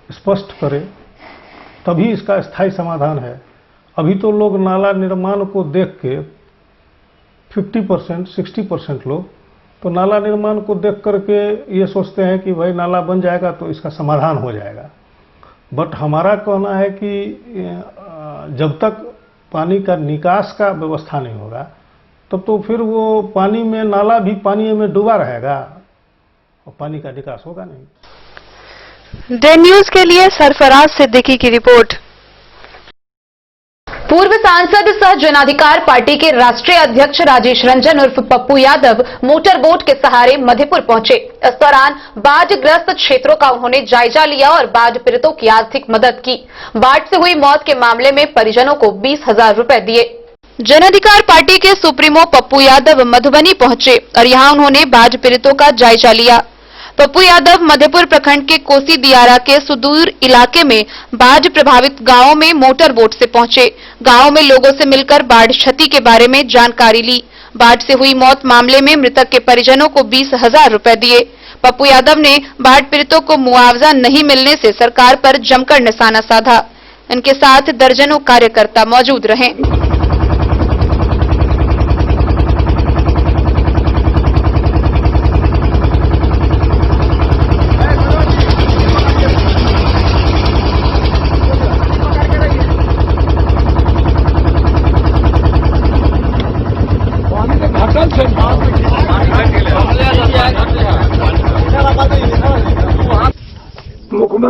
स्पष्ट करे, तभी इसका स्थायी समाधान है। अभी तो लोग नाला निर्माण को देख के 50%, 60% लोग तो नाला निर्माण को देख करके ये सोचते हैं कि भाई नाला बन जाएगा तो इसका समाधान हो जाएगा। बट हमारा कहना है कि जब तक पानी का निकास का व्यवस्था नहीं होगा तब तो फिर वो पानी में, नाला भी पानी में डूबा रहेगा और पानी का निकास होगा नहीं। डे न्यूज के लिए सरफराज सिद्दीकी की रिपोर्ट। पूर्व सांसद सह जन अधिकार पार्टी के राष्ट्रीय अध्यक्ष राजेश रंजन उर्फ पप्पू यादव मोटर बोट के सहारे मधेपुर पहुंचे। इस दौरान बाढ़ग्रस्त क्षेत्रों का उन्होंने जायजा लिया और बाढ़ पीड़ितों की आर्थिक मदद की। बाढ़ से हुई मौत के मामले में परिजनों को 20,000 रुपए दिए। जन अधिकार पार्टी के सुप्रीमो पप्पू यादव मधुबनी पहुंचे और यहां उन्होंने बाढ़ पीड़ितों का जायजा लिया। पप्पू यादव मधेपुर प्रखंड के कोसी दियारा के सुदूर इलाके में बाढ़ प्रभावित गांवों में मोटर बोट से पहुंचे। गांवों में लोगों से मिलकर बाढ़ क्षति के बारे में जानकारी ली। बाढ़ से हुई मौत मामले में मृतक के परिजनों को 20,000 रुपए दिए। पप्पू यादव ने बाढ़ पीड़ितों को मुआवजा नहीं मिलने से सरकार पर जमकर निशाना साधा। इनके साथ दर्जनों कार्यकर्ता मौजूद रहे।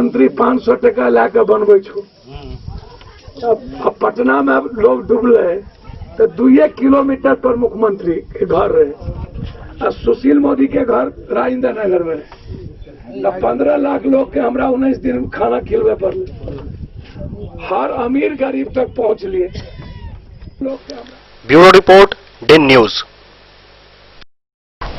मुख्यमंत्री 500 टका लाके बनबै छो। अब पटना में लोग डूबले तो 2 किलोमीटर पर मुख्यमंत्री के घर रहे। सुशील मोदी के घर राजेंद्र नगर में, तो 15 लाख लोग के हमरा 19 दिन में खाना खिलवे पड़े। हर अमीर गरीब तक पहुंच लिए लोग के। Bureau report Den news.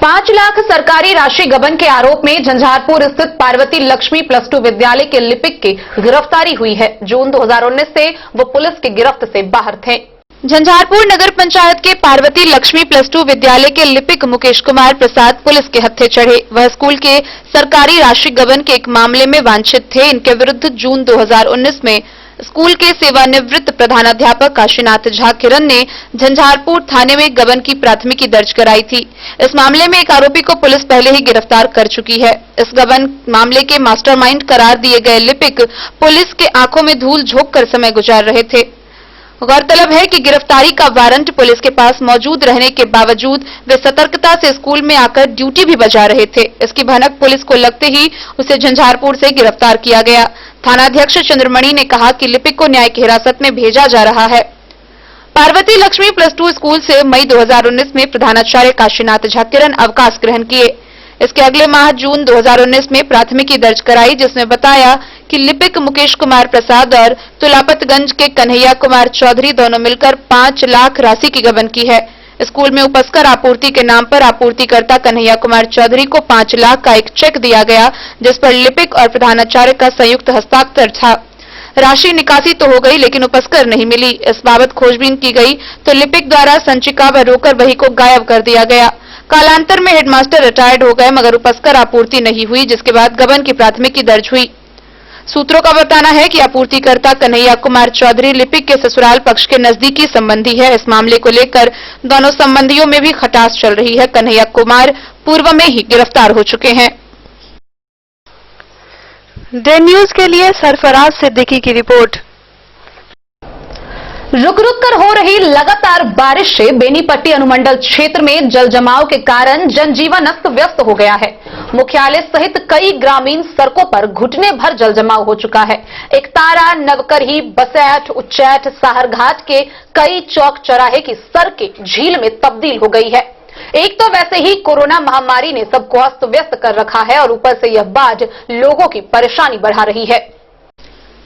5 lakh सरकारी राशि गबन के आरोप में झंझारपुर स्थित पार्वती लक्ष्मी +2 विद्यालय के लिपिक की गिरफ्तारी हुई है। जून 2019 से वो पुलिस की गिरफ्त से बाहर थे। झंझारपुर नगर पंचायत के पार्वती लक्ष्मी +2 विद्यालय के लिपिक मुकेश कुमार प्रसाद पुलिस के हत्थे चढ़े। वह स्कूल के सरकारी राशि गबन के एक मामले में वांछित थे। इनके विरुद्ध जून 2019 में स्कूल के सेवानिवृत्त प्रधानाध्यापक काशीनाथ झा किरण ने झंझारपुर थाने में गबन की प्राथमिकी दर्ज कराई थी। इस मामले में एक आरोपी को पुलिस पहले ही गिरफ्तार कर चुकी है। इस गबन मामले के मास्टरमाइंड करार दिए गए लिपिक पुलिस के आंखों में धूल झोंककर समय गुजार रहे थे। गौरतलब है कि गिरफ्तारी का वारंट पुलिस के पास मौजूद रहने के बावजूद वे सतर्कता से स्कूल में आकर ड्यूटी भी बजा रहे थे। इसकी भनक पुलिस को लगते ही उसे झंझारपुर से गिरफ्तार किया गया। थानाध्यक्ष चंद्रमणि ने कहा कि लिपिक को न्यायिक हिरासत में भेजा जा रहा है। पार्वती लक्ष्मी +2 स्कूल से मई 2019 में प्रधानाचार्य काशीनाथ झा किरण अवकाश ग्रहण किए। इसके अगले माह जून 2019 में प्राथमिकी दर्ज कराई, जिसमें बताया कि लिपिक मुकेश कुमार प्रसाद और तुलापतगंज के कन्हैया कुमार चौधरी दोनों मिलकर 5 लाख राशि की गबन की है। स्कूल में उपस्कर आपूर्ति के नाम पर आपूर्तिकर्ता कन्हैया कुमार चौधरी को 5 लाख का एक चेक दिया गया, जिस पर लिपिक और प्रधानाचार्य का संयुक्त हस्ताक्षर था। राशि निकासी तो हो गई, लेकिन उपस्कर नहीं मिली। इस बाबत खोजबीन की गई तो लिपिक द्वारा संचिका व रोकर बही को गायब कर दिया गया। कालांतर में हेडमास्टर रिटायर्ड हो गए, मगर उपस्कर आपूर्ति नहीं हुई, जिसके बाद गबन की प्राथमिकी दर्ज हुई। सूत्रों का बताना है कि आपूर्तिकर्ता कन्हैया कुमार चौधरी लिपिक के ससुराल पक्ष के नजदीकी संबंधी है। इस मामले को लेकर दोनों संबंधियों में भी खटास चल रही है। कन्हैया कुमार पूर्व में ही गिरफ्तार हो चुके हैं। डे न्यूज के लिए सरफराज सिद्दीकी की रिपोर्ट। रुक रुक कर हो रही लगातार बारिश से बेनीपट्टी अनुमंडल क्षेत्र में जल जमाव के कारण जनजीवन अस्त व्यस्त हो गया है। मुख्यालय सहित कई ग्रामीण सड़कों पर घुटने भर जल जमाव हो चुका है। एकतारा, नवकरही, बसैठ, उच्चैठ, साहरघाट के कई चौक चौराहे की सड़कें झील में तब्दील हो गई है। एक तो वैसे ही कोरोना महामारी ने सबको अस्त व्यस्त कर रखा है और ऊपर से यह बाढ़ लोगों की परेशानी बढ़ा रही है।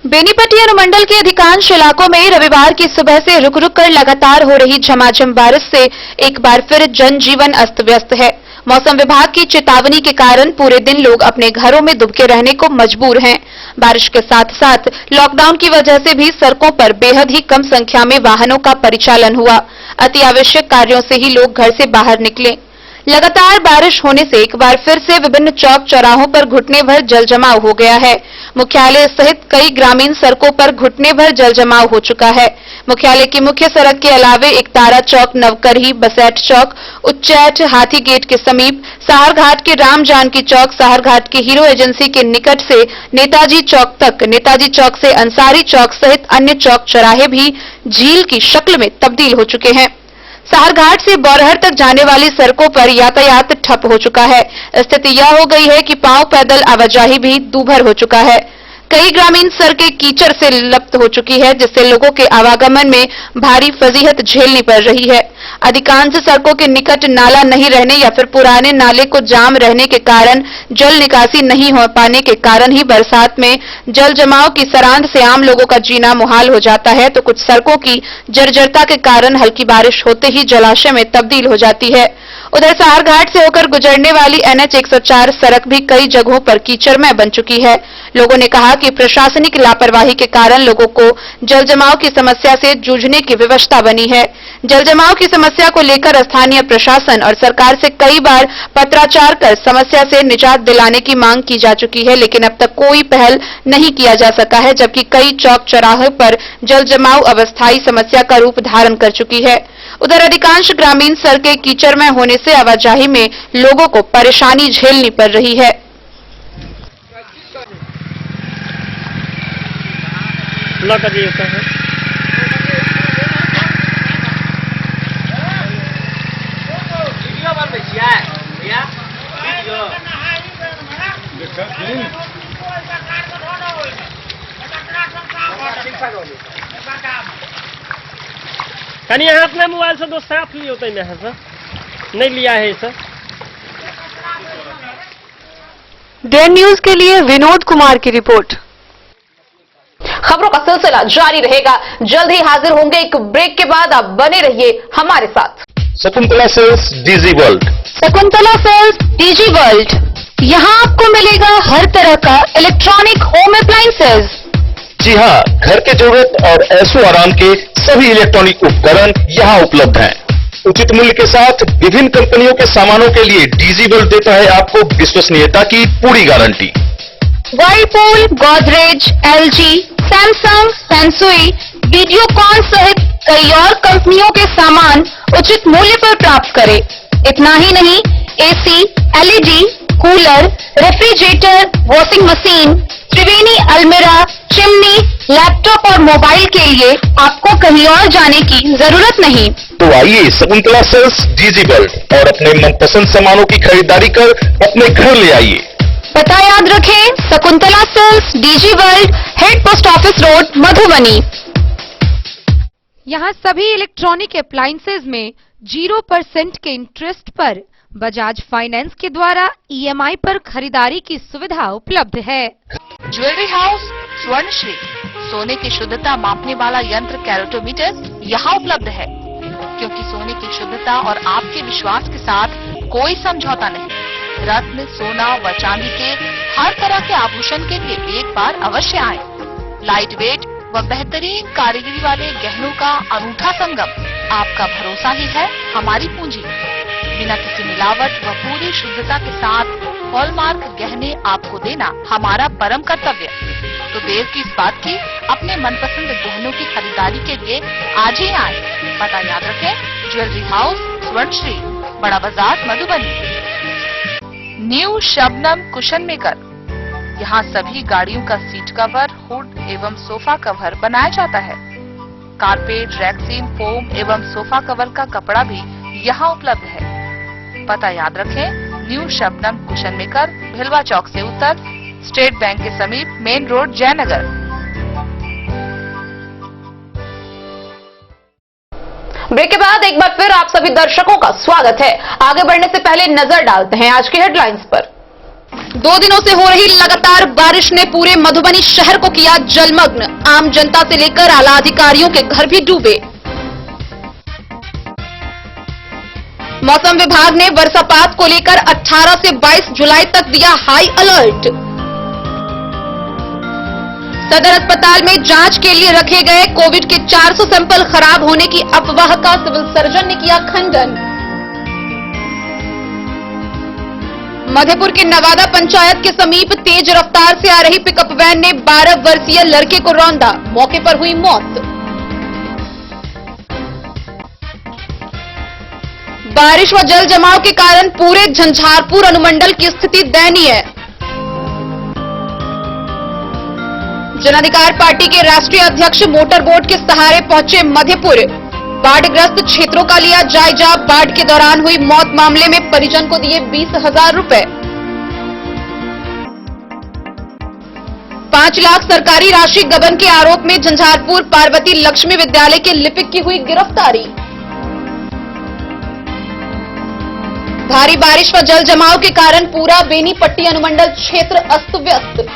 बेनीपट्टी अनुमंडल के अधिकांश इलाकों में रविवार की सुबह से रुक रुक कर लगातार हो रही झमाझम बारिश से एक बार फिर जनजीवन अस्त व्यस्त है। मौसम विभाग की चेतावनी के कारण पूरे दिन लोग अपने घरों में दुबके रहने को मजबूर हैं। बारिश के साथ साथ लॉकडाउन की वजह से भी सड़कों पर बेहद ही कम संख्या में वाहनों का परिचालन हुआ। अति आवश्यक कार्यों से ही लोग घर से बाहर निकले। लगातार बारिश होने से एक बार फिर से विभिन्न चौक चौराहों पर घुटने भर जल जमाव हो गया है। मुख्यालय सहित कई ग्रामीण सड़कों पर घुटने भर जल जमाव हो चुका है। मुख्यालय की मुख्य सड़क के अलावे एकतारा चौक, नवकरही, बसैठ चौक, उच्चैठ, हाथी गेट के समीप, साहरघाट के राम जानकी चौक, साहरघाट के हीरो एजेंसी के निकट से नेताजी चौक तक, नेताजी चौक से अंसारी चौक सहित अन्य चौक चौराहे भी झील की शक्ल में तब्दील हो चुके हैं। साहरघाट से बौरहर तक जाने वाली सड़कों पर यातायात ठप हो चुका है। स्थिति यह हो गई है कि पांव पैदल आवाजाही भी दूभर हो चुका है। कई ग्रामीण सड़कें कीचड़ से लप्त हो चुकी है, जिससे लोगों के आवागमन में भारी फजीहत झेलनी पड़ रही है। अधिकांश सड़कों के निकट नाला नहीं रहने या फिर पुराने नाले को जाम रहने के कारण जल निकासी नहीं हो पाने के कारण ही बरसात में जल जमाव की सरांध से आम लोगों का जीना मुहाल हो जाता है, तो कुछ सड़कों की जर्जरता के कारण हल्की बारिश होते ही जलाशय में तब्दील हो जाती है। उधर साहरघाट से होकर गुजरने वाली NH 104 सड़क भी कई जगहों पर कीचड़मय बन चुकी है। लोगों ने कहा कि प्रशासनिक लापरवाही के कारण लोगों को जल जमाव की समस्या से जूझने की विवशता बनी है। जल जमाव की समस्या को लेकर स्थानीय प्रशासन और सरकार से कई बार पत्राचार कर समस्या से निजात दिलाने की मांग की जा चुकी है, लेकिन अब तक कोई पहल नहीं किया जा सका है, जबकि कई चौक चौराहे पर जल जमाव अस्थायी समस्या का रूप धारण कर चुकी है। उधर अधिकांश ग्रामीण सड़कें कीचड़मय होने से आवाजाही में लोगों को परेशानी झेलनी पड़ रही है। कहीं यहाँ अपने मोबाइल से दोस्त साथ लियो तो में सर नहीं लिया है सर। डेन न्यूज के लिए विनोद कुमार की रिपोर्ट। खबरों का सिलसिला जारी रहेगा, जल्द ही हाजिर होंगे एक ब्रेक के बाद। आप बने रहिए हमारे साथ। Shakuntala sales digi world. Shakuntala sales digi world, यहाँ आपको मिलेगा हर तरह का इलेक्ट्रॉनिक होम अप्लायंसेज। जी हाँ, घर के जरूरत और ऐशो आराम के सभी इलेक्ट्रॉनिक उपकरण यहाँ उपलब्ध हैं। उचित मूल्य के साथ विभिन्न कंपनियों के सामानों के लिए डीजी वर्ल्ड देता है आपको विश्वसनीयता की पूरी गारंटी। वर्लपूल, गोदरेज, एलजी, सैमसंग, सैमसुई, वीडियोकॉन सहित कई और कंपनियों के सामान उचित मूल्य पर प्राप्त करें। इतना ही नहीं, AC, LED, cooler, refrigerator, washing machine, Triveni अलमीरा, चिमनी, लैपटॉप और मोबाइल के लिए आपको कहीं और जाने की जरूरत नहीं। तो आइए शकुंतला सेल्स डीजी वर्ल्ड और अपने मनपसंद सामानों की खरीदारी कर अपने घर ले आइए। पता याद रखें, Shakuntala sales digi world, head post office road, Madhubani. यहाँ सभी इलेक्ट्रॉनिक अप्लायंसेज में 0% के इंटरेस्ट पर बजाज फाइनेंस के द्वारा ईएमआई पर खरीदारी की सुविधा उपलब्ध है। ज्वेलरी हाउस स्वर्णश्री, सोने की शुद्धता मापने वाला यंत्र कैरेटोमीटर यहाँ उपलब्ध है, क्योंकि सोने की शुद्धता और आपके विश्वास के साथ कोई समझौता नहीं। रत्न, सोना व चांदी के हर तरह के आभूषण के लिए एक बार अवश्य आएं। लाइट वेट व बेहतरीन कारीगरी वाले गहनों का अनूठा संगम, आपका भरोसा ही है हमारी पूंजी। बिना किसी मिलावट व पूरी शुद्धता के साथ हॉलमार्क गहने आपको देना हमारा परम कर्तव्य। तो देर किस बात की, अपने मनपसंद गहनों की खरीदारी के लिए आज ही आए। पता याद रखें, ज्वेलरी हाउस स्वर्णश्री, बड़ा बाजार, Madhubani. New Shabnam cushion maker, यहाँ सभी गाड़ियों का सीट कवर, हुड एवं सोफा कवर बनाया जाता है। कारपेट, रैक्सीन, फोम एवं सोफा कवर का कपड़ा भी यहाँ उपलब्ध है। पता याद रखें, न्यू शबनम कुशन मेकर, भिलवा चौक से उत्तर, स्टेट बैंक के समीप, मेन रोड, जयनगर। ब्रेक के बाद एक बार फिर आप सभी दर्शकों का स्वागत है। आगे बढ़ने से पहले नजर डालते हैं आज की हेडलाइंस पर। 2 दिनों से हो रही लगातार बारिश ने पूरे मधुबनी शहर को किया जलमग्न। आम जनता से लेकर आला अधिकारियों के घर भी डूबे। मौसम विभाग ने वर्षापात को लेकर 18 से 22 जुलाई तक दिया हाई अलर्ट। सदर अस्पताल में जांच के लिए रखे गए कोविड के 400 सैंपल खराब होने की अफवाह का सिविल सर्जन ने किया खंडन। मधेपुर के नवादा पंचायत के समीप तेज रफ्तार से आ रही पिकअप वैन ने 12 वर्षीय लड़के को रौंदा, मौके पर हुई मौत। बारिश व जल जमाव के कारण पूरे झंझारपुर अनुमंडल की स्थिति दयनीय है। जनाधिकार पार्टी के राष्ट्रीय अध्यक्ष मोटर बोट के सहारे पहुंचे मधेपुर। बाढ़ग्रस्त क्षेत्रों का लिया जायजा। बाढ़ के दौरान हुई मौत मामले में परिजन को दिए 20,000 रुपए। 5 लाख सरकारी राशि गबन के आरोप में झंझारपुर पार्वती लक्ष्मी विद्यालय के लिपिक की हुई गिरफ्तारी। भारी बारिश व जल जमाव के कारण पूरा बेनीपट्टी अनुमंडल क्षेत्र अस्त व्यस्त।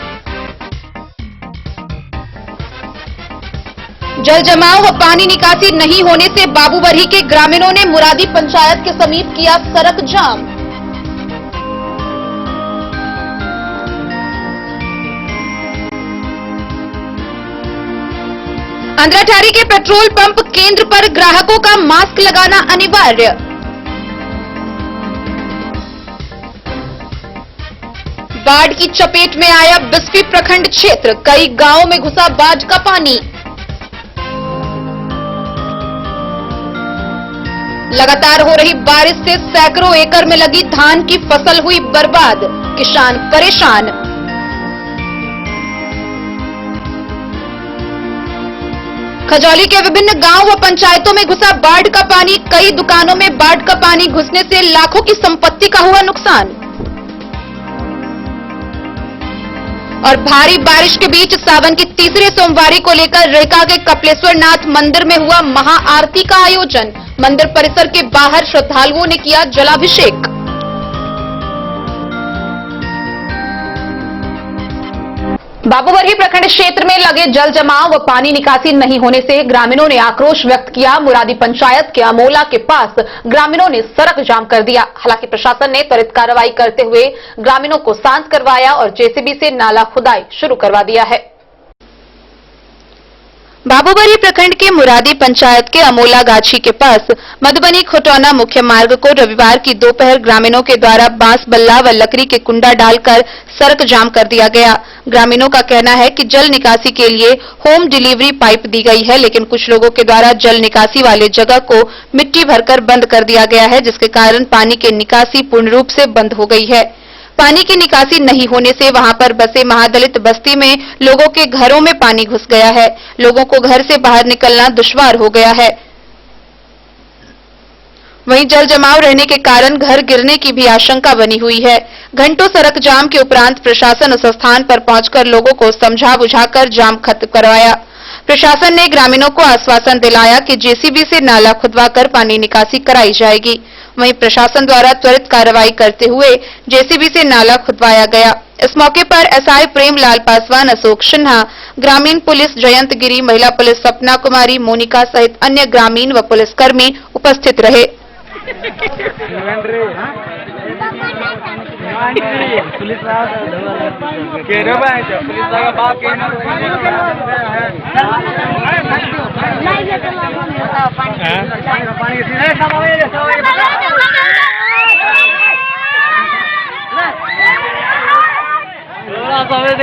जल जमाव व पानी निकासी नहीं होने से बाबूबरही के ग्रामीणों ने मुरादी पंचायत के समीप किया सड़क जाम। अंद्राठारी के पेट्रोल पंप केंद्र पर ग्राहकों का मास्क लगाना अनिवार्य। बाढ़ की चपेट में आया बिस्फी प्रखंड क्षेत्र। कई गांवों में घुसा बाढ़ का पानी। लगातार हो रही बारिश से सैकड़ों एकड़ में लगी धान की फसल हुई बर्बाद, किसान परेशान। खजौली के विभिन्न गांव व पंचायतों में घुसा बाढ़ का पानी। कई दुकानों में बाढ़ का पानी घुसने से लाखों की संपत्ति का हुआ नुकसान। और भारी बारिश के बीच सावन की तीसरे सोमवारी को लेकर रेका के कपिलेश्वर नाथ मंदिर में हुआ महाआरती का आयोजन। मंदिर परिसर के बाहर श्रद्धालुओं ने किया जलाभिषेक। बाबूबरही प्रखंड क्षेत्र में लगे जल जमाव व पानी निकासी नहीं होने से ग्रामीणों ने आक्रोश व्यक्त किया। मुरादी पंचायत के अमोला के पास ग्रामीणों ने सड़क जाम कर दिया। हालांकि प्रशासन ने त्वरित कार्रवाई करते हुए ग्रामीणों को शांत करवाया और जेसीबी से नाला खुदाई शुरू करवा दिया है। बाबूबरही प्रखंड के मुरादी पंचायत के अमोला गाछी के पास मधुबनी खोटौना मुख्य मार्ग को रविवार की दोपहर ग्रामीणों के द्वारा बांस बल्ला व लकड़ी के कुंडा डालकर सड़क जाम कर दिया गया। ग्रामीणों का कहना है कि जल निकासी के लिए होम डिलीवरी पाइप दी गई है, लेकिन कुछ लोगों के द्वारा जल निकासी वाले जगह को मिट्टी भरकर बंद कर दिया गया है, जिसके कारण पानी की निकासी पूर्ण रूप से बंद हो गई है। पानी की निकासी नहीं होने से वहां पर बसे महादलित बस्ती में लोगों के घरों में पानी घुस गया है। लोगों को घर से बाहर निकलना दुश्वार हो गया है। वहीं जल जमाव रहने के कारण घर गिरने की भी आशंका बनी हुई है। घंटों सड़क जाम के उपरांत प्रशासन उस स्थान पर पहुंचकर लोगों को समझा बुझाकर जाम खत्म करवाया। प्रशासन ने ग्रामीणों को आश्वासन दिलाया कि जेसीबी से नाला खुदवाकर पानी निकासी कराई जाएगी। वहीं प्रशासन द्वारा त्वरित कार्रवाई करते हुए जेसीबी से नाला खुदवाया गया। इस मौके पर एसआई प्रेमलाल पासवान, अशोक सिन्हा, ग्रामीण पुलिस जयंत गिरी, महिला पुलिस सपना कुमारी, मोनिका सहित अन्य ग्रामीण व पुलिसकर्मी उपस्थित रहे।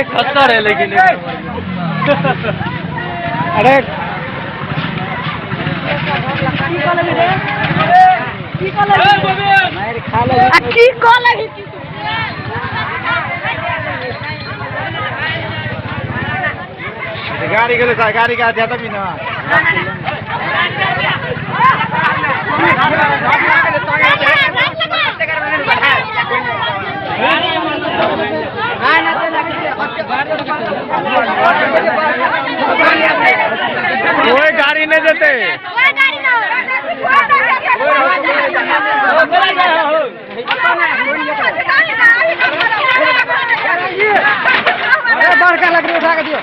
खतर है लेकिन अरे गाड़ी के लिए गाड़ी का ज्यादा भी ना कोई गाड़ी नहीं देते। बड़का लकड़ी उठा के दियो।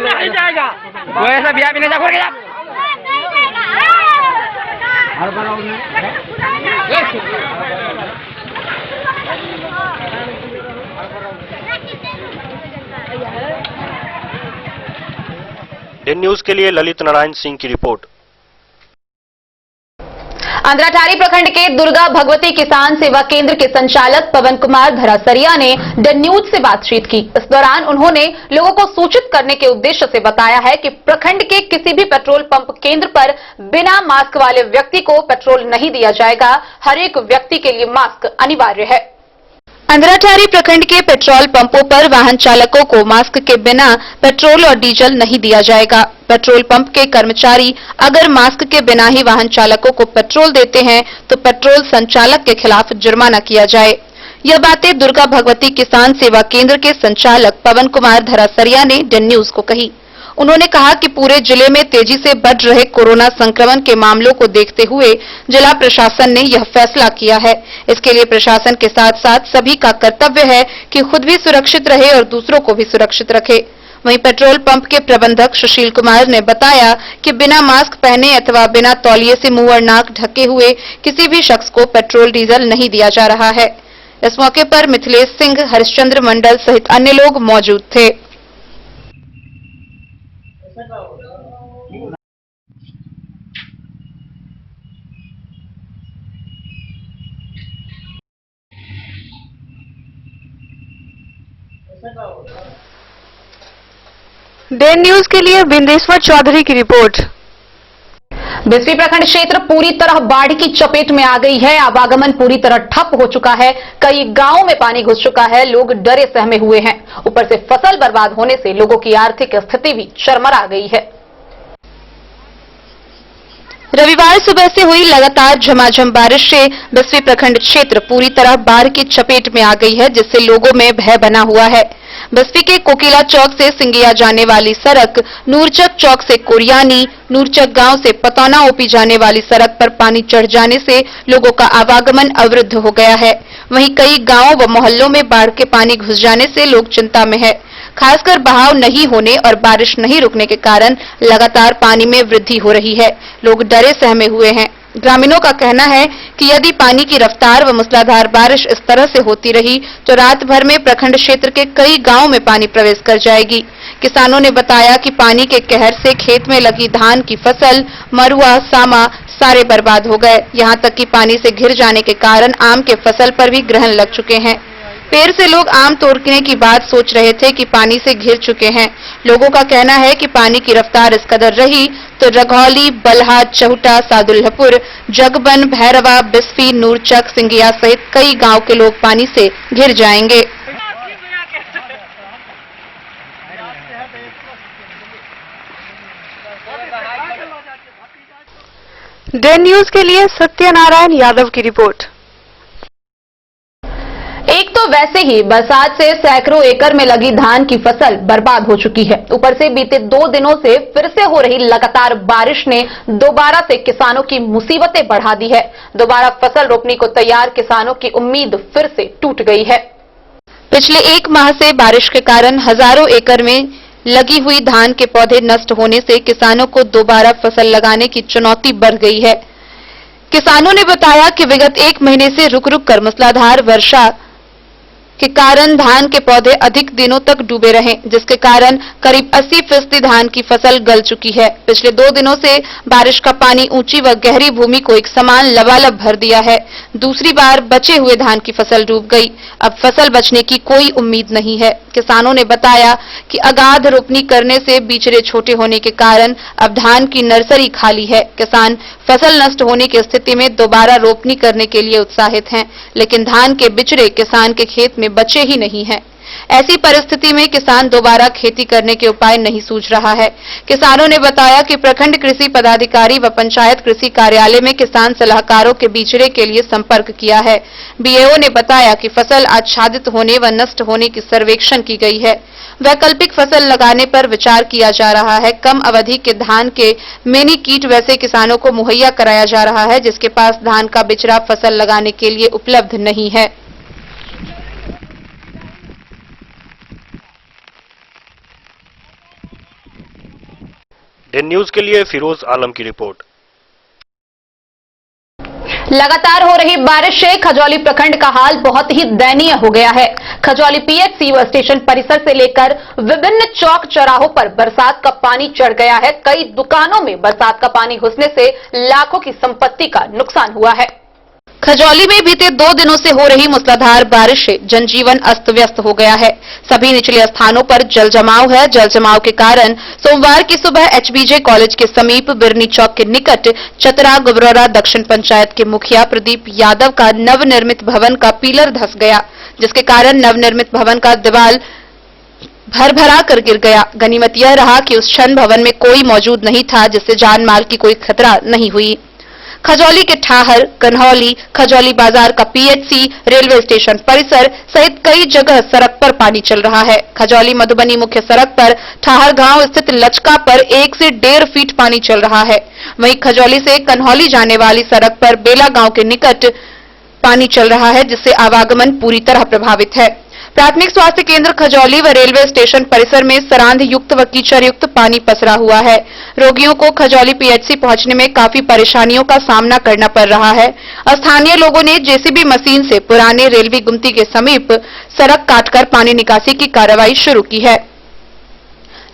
नहीं जाएगा कोई ऐसा बिया भी नहीं जा जा। डेन न्यूज के लिए ललित नारायण सिंह की रिपोर्ट। अंद्राठारी प्रखंड के दुर्गा भगवती किसान सेवा केंद्र के संचालक पवन कुमार धरासरिया ने डेन न्यूज से बातचीत की। इस दौरान उन्होंने लोगों को सूचित करने के उद्देश्य से बताया है कि प्रखंड के किसी भी पेट्रोल पंप केंद्र पर बिना मास्क वाले व्यक्ति को पेट्रोल नहीं दिया जाएगा। हर एक व्यक्ति के लिए मास्क अनिवार्य है। अंद्राठारी प्रखंड के पेट्रोल पंपों पर वाहन चालकों को मास्क के बिना पेट्रोल और डीजल नहीं दिया जाएगा। पेट्रोल पंप के कर्मचारी अगर मास्क के बिना ही वाहन चालकों को पेट्रोल देते हैं तो पेट्रोल संचालक के खिलाफ जुर्माना किया जाए। यह बातें दुर्गा भगवती किसान सेवा केंद्र के संचालक पवन कुमार धरासरिया ने डेन न्यूज को कही। उन्होंने कहा कि पूरे जिले में तेजी से बढ़ रहे कोरोना संक्रमण के मामलों को देखते हुए जिला प्रशासन ने यह फैसला किया है। इसके लिए प्रशासन के साथ साथ सभी का कर्तव्य है कि खुद भी सुरक्षित रहे और दूसरों को भी सुरक्षित रखे। वहीं पेट्रोल पंप के प्रबंधक सुशील कुमार ने बताया कि बिना मास्क पहने अथवा बिना तौलिए से मुंह और नाक ढके हुए किसी भी शख्स को पेट्रोल डीजल नहीं दिया जा रहा है। इस मौके पर मिथिलेश सिंह, हरिश्चंद्र मंडल सहित अन्य लोग मौजूद थे। डेन न्यूज के लिए बिंदेश्वर चौधरी की रिपोर्ट। बिस्फी प्रखंड क्षेत्र पूरी तरह बाढ़ की चपेट में आ गई है। आवागमन पूरी तरह ठप हो चुका है। कई गांवों में पानी घुस चुका है। लोग डरे सहमे हुए हैं। ऊपर से फसल बर्बाद होने से लोगों की आर्थिक स्थिति भी चरमरा गई है। रविवार सुबह से हुई लगातार झमाझम बारिश से बस्ती प्रखंड क्षेत्र पूरी तरह बाढ़ की चपेट में आ गई है, जिससे लोगों में भय बना हुआ है। बस्ती के कोकिला चौक से सिंगिया जाने वाली सड़क, नूरचक चौक से कोरियानी, नूरचक गांव से पतौना ओपी जाने वाली सड़क पर पानी चढ़ जाने से लोगों का आवागमन अवरुद्ध हो गया है। वहीं कई गांवों व मोहल्लों में बाढ़ के पानी घुस जाने से लोग चिंता में है। खासकर बहाव नहीं होने और बारिश नहीं रुकने के कारण लगातार पानी में वृद्धि हो रही है। लोग डरे सहमे हुए हैं। ग्रामीणों का कहना है कि यदि पानी की रफ्तार व मूसलाधार बारिश इस तरह से होती रही तो रात भर में प्रखंड क्षेत्र के कई गांवों में पानी प्रवेश कर जाएगी। किसानों ने बताया कि पानी के कहर से खेत में लगी धान की फसल, मरुआ, सामा सारे बर्बाद हो गए। यहां तक कि पानी से घिर जाने के कारण आम के फसल पर भी ग्रहण लग चुके हैं। पेड़ से लोग आम तोड़ने की बात सोच रहे थे कि पानी से घिर चुके हैं। लोगों का कहना है कि पानी की रफ्तार इस कदर रही तो रघौली, बल्हा, चहुटा, सादुल्लापुर, जगबन, भैरवा, बिस्फी, नूरचक, सिंगिया सहित कई गांव के लोग पानी से घिर जाएंगे। डे न्यूज के लिए सत्यनारायण यादव की रिपोर्ट। एक तो वैसे ही बरसात से सैकड़ों एकड़ में लगी धान की फसल बर्बाद हो चुकी है। ऊपर से बीते 2 दिनों से फिर से हो रही लगातार बारिश ने दोबारा से किसानों की मुसीबतें बढ़ा दी है। दोबारा फसल रोपने को तैयार किसानों की उम्मीद फिर से टूट गई है। पिछले 1 माह से बारिश के कारण हजारों एकड़ में लगी हुई धान के पौधे नष्ट होने से किसानों को दोबारा फसल लगाने की चुनौती बढ़ गई है। किसानों ने बताया कि विगत 1 महीने से रुक रुक कर मूसलाधार वर्षा के कारण धान के पौधे अधिक दिनों तक डूबे रहे, जिसके कारण करीब 80% धान की फसल गल चुकी है। पिछले 2 दिनों से बारिश का पानी ऊंची व गहरी भूमि को एक समान लबालब भर दिया है। दूसरी बार बचे हुए धान की फसल डूब गई। अब फसल बचने की कोई उम्मीद नहीं है। किसानों ने बताया कि अगाध रोपनी करने से बीचरे छोटे होने के कारण अब धान की नर्सरी खाली है। किसान फसल नष्ट होने की स्थिति में दोबारा रोपनी करने के लिए उत्साहित हैं, लेकिन धान के बिचरे किसान के खेत में बचे ही नहीं हैं। ऐसी परिस्थिति में किसान दोबारा खेती करने के उपाय नहीं सूझ रहा है। किसानों ने बताया कि प्रखंड कृषि पदाधिकारी व पंचायत कृषि कार्यालय में किसान सलाहकारों के बिचरे के लिए संपर्क किया है। बीएओ ने बताया कि फसल आच्छादित होने व नष्ट होने की सर्वेक्षण की गई है। वैकल्पिक फसल लगाने पर विचार किया जा रहा है। कम अवधि के धान के मिनी कीट वैसे किसानों को मुहैया कराया जा रहा है, जिसके पास धान का बिचरा फसल लगाने के लिए उपलब्ध नहीं है। डे न्यूज के लिए फिरोज आलम की रिपोर्ट। लगातार हो रही बारिश से खजौली प्रखंड का हाल बहुत ही दयनीय हो गया है। खजौली पीएचसी व स्टेशन परिसर से लेकर विभिन्न चौक चौराहों पर बरसात का पानी चढ़ गया है। कई दुकानों में बरसात का पानी घुसने से लाखों की संपत्ति का नुकसान हुआ है। खजौली में बीते 2 दिनों से हो रही मूसलाधार बारिश से जनजीवन अस्त व्यस्त हो गया है। सभी निचले स्थानों पर जल जमाव है। जल जमाव के कारण सोमवार की सुबह एचबीजे कॉलेज के समीप बिरनी चौक के निकट चतरा गुबरौरा दक्षिण पंचायत के मुखिया प्रदीप यादव का नवनिर्मित भवन का पिलर धंस गया, जिसके कारण नवनिर्मित भवन का दीवार भरभरा कर गिर गया। गनीमत यह रहा कि उस क्षण भवन में कोई मौजूद नहीं था, जिससे जान माल की कोई खतरा नहीं हुई। खजौली के ठाहर, कन्हौली, खजौली बाजार का पीएचसी, रेलवे स्टेशन परिसर सहित कई जगह सड़क पर पानी चल रहा है। खजौली मधुबनी मुख्य सड़क पर ठाहर गांव स्थित लचका पर 1 से 1.5 फीट पानी चल रहा है। वहीं खजौली से कन्हौली जाने वाली सड़क पर बेला गांव के निकट पानी चल रहा है, जिससे आवागमन पूरी तरह प्रभावित है। प्राथमिक स्वास्थ्य केंद्र खजौली व रेलवे स्टेशन परिसर में सरांध युक्त व कीचड़ युक्त पानी पसरा हुआ है। रोगियों को खजौली पीएचसी पहुंचने में काफी परेशानियों का सामना करना पड़ रहा है। स्थानीय लोगों ने जेसीबी मशीन से पुराने रेलवे गुमती के समीप सड़क काटकर पानी निकासी की कार्रवाई शुरू की है।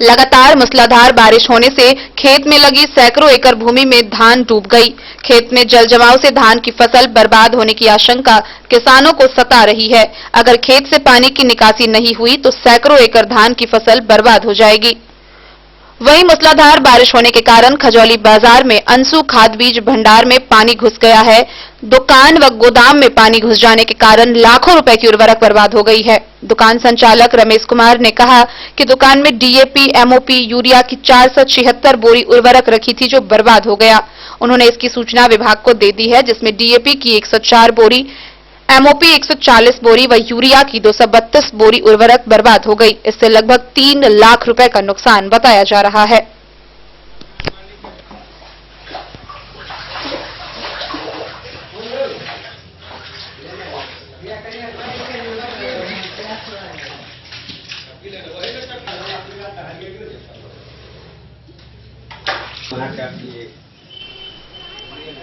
लगातार मूसलाधार बारिश होने से खेत में लगी सैकड़ों एकड़ भूमि में धान डूब गई। खेत में जल जमाव से धान की फसल बर्बाद होने की आशंका किसानों को सता रही है। अगर खेत से पानी की निकासी नहीं हुई तो सैकड़ों एकड़ धान की फसल बर्बाद हो जाएगी। वहीं मूसलाधार बारिश होने के कारण खजौली बाजार में अंशु खाद बीज भंडार में पानी घुस गया है। दुकान व गोदाम में पानी घुस जाने के कारण लाखों रुपए की उर्वरक बर्बाद हो गई है। दुकान संचालक रमेश कुमार ने कहा कि दुकान में डीएपी, एमओपी, यूरिया की 476 बोरी उर्वरक रखी थी, जो बर्बाद हो गया। उन्होंने इसकी सूचना विभाग को दे दी है, जिसमें डीएपी की 104 बोरी, एमओपी 140 बोरी व यूरिया की 232 बोरी उर्वरक बर्बाद हो गई। इससे लगभग 3 लाख रुपए का नुकसान बताया जा रहा है।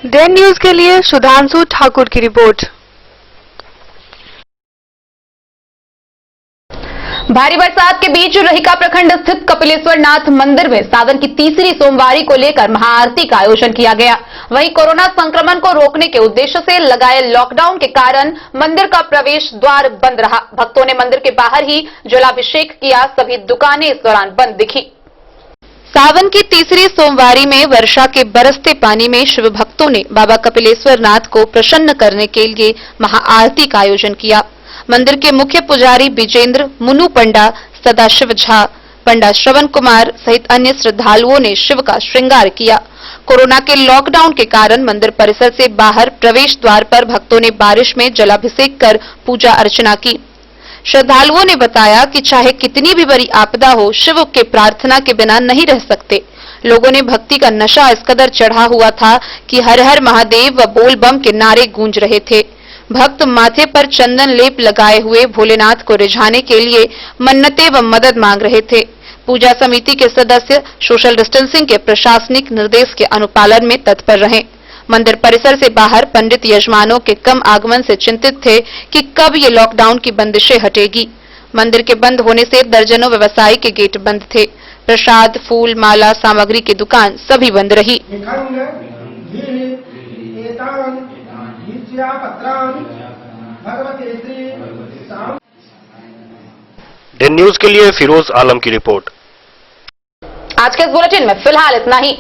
डेन न्यूज के लिए सुधांशु ठाकुर की रिपोर्ट। भारी बरसात के बीच रहिका प्रखंड स्थित कपिलेश्वर नाथ मंदिर में सावन की तीसरी सोमवारी को लेकर महाआरती का आयोजन किया गया। वहीं कोरोना संक्रमण को रोकने के उद्देश्य से लगाए लॉकडाउन के कारण मंदिर का प्रवेश द्वार बंद रहा। भक्तों ने मंदिर के बाहर ही जलाभिषेक किया। सभी दुकानें इस दौरान बंद दिखी। सावन की तीसरी सोमवारी में वर्षा के बरसते पानी में शिव भक्तों ने बाबा कपिलेश्वर नाथ को प्रसन्न करने के लिए महाआरती का आयोजन किया। मंदिर के मुख्य पुजारी विजेंद्र, मुनु पंडा, सदाशिव झा, पंडा श्रवण कुमार सहित अन्य श्रद्धालुओं ने शिव का श्रृंगार किया। कोरोना के लॉकडाउन के कारण मंदिर परिसर से बाहर प्रवेश द्वार पर भक्तों ने बारिश में जलाभिषेक कर पूजा अर्चना की। श्रद्धालुओं ने बताया कि चाहे कितनी भी बड़ी आपदा हो, शिव के प्रार्थना के बिना नहीं रह सकते। लोगों ने भक्ति का नशा इस कदर चढ़ा हुआ था कि हर हर महादेव व बोल बम के नारे गूंज रहे थे। भक्त माथे पर चंदन लेप लगाए हुए भोलेनाथ को रिझाने के लिए मन्नतें व मदद मांग रहे थे। पूजा समिति के सदस्य सोशल डिस्टेंसिंग के प्रशासनिक निर्देश के अनुपालन में तत्पर रहे। मंदिर परिसर से बाहर पंडित यजमानों के कम आगमन से चिंतित थे कि कब ये लॉकडाउन की बंदिशें हटेगी। मंदिर के बंद होने से दर्जनों व्यवसायी के गेट बंद थे। प्रसाद, फूल, माला, सामग्री की दुकान सभी बंद रही। डेन न्यूज के लिए फिरोज आलम की रिपोर्ट। आज के इस बुलेटिन में फिलहाल इतना ही।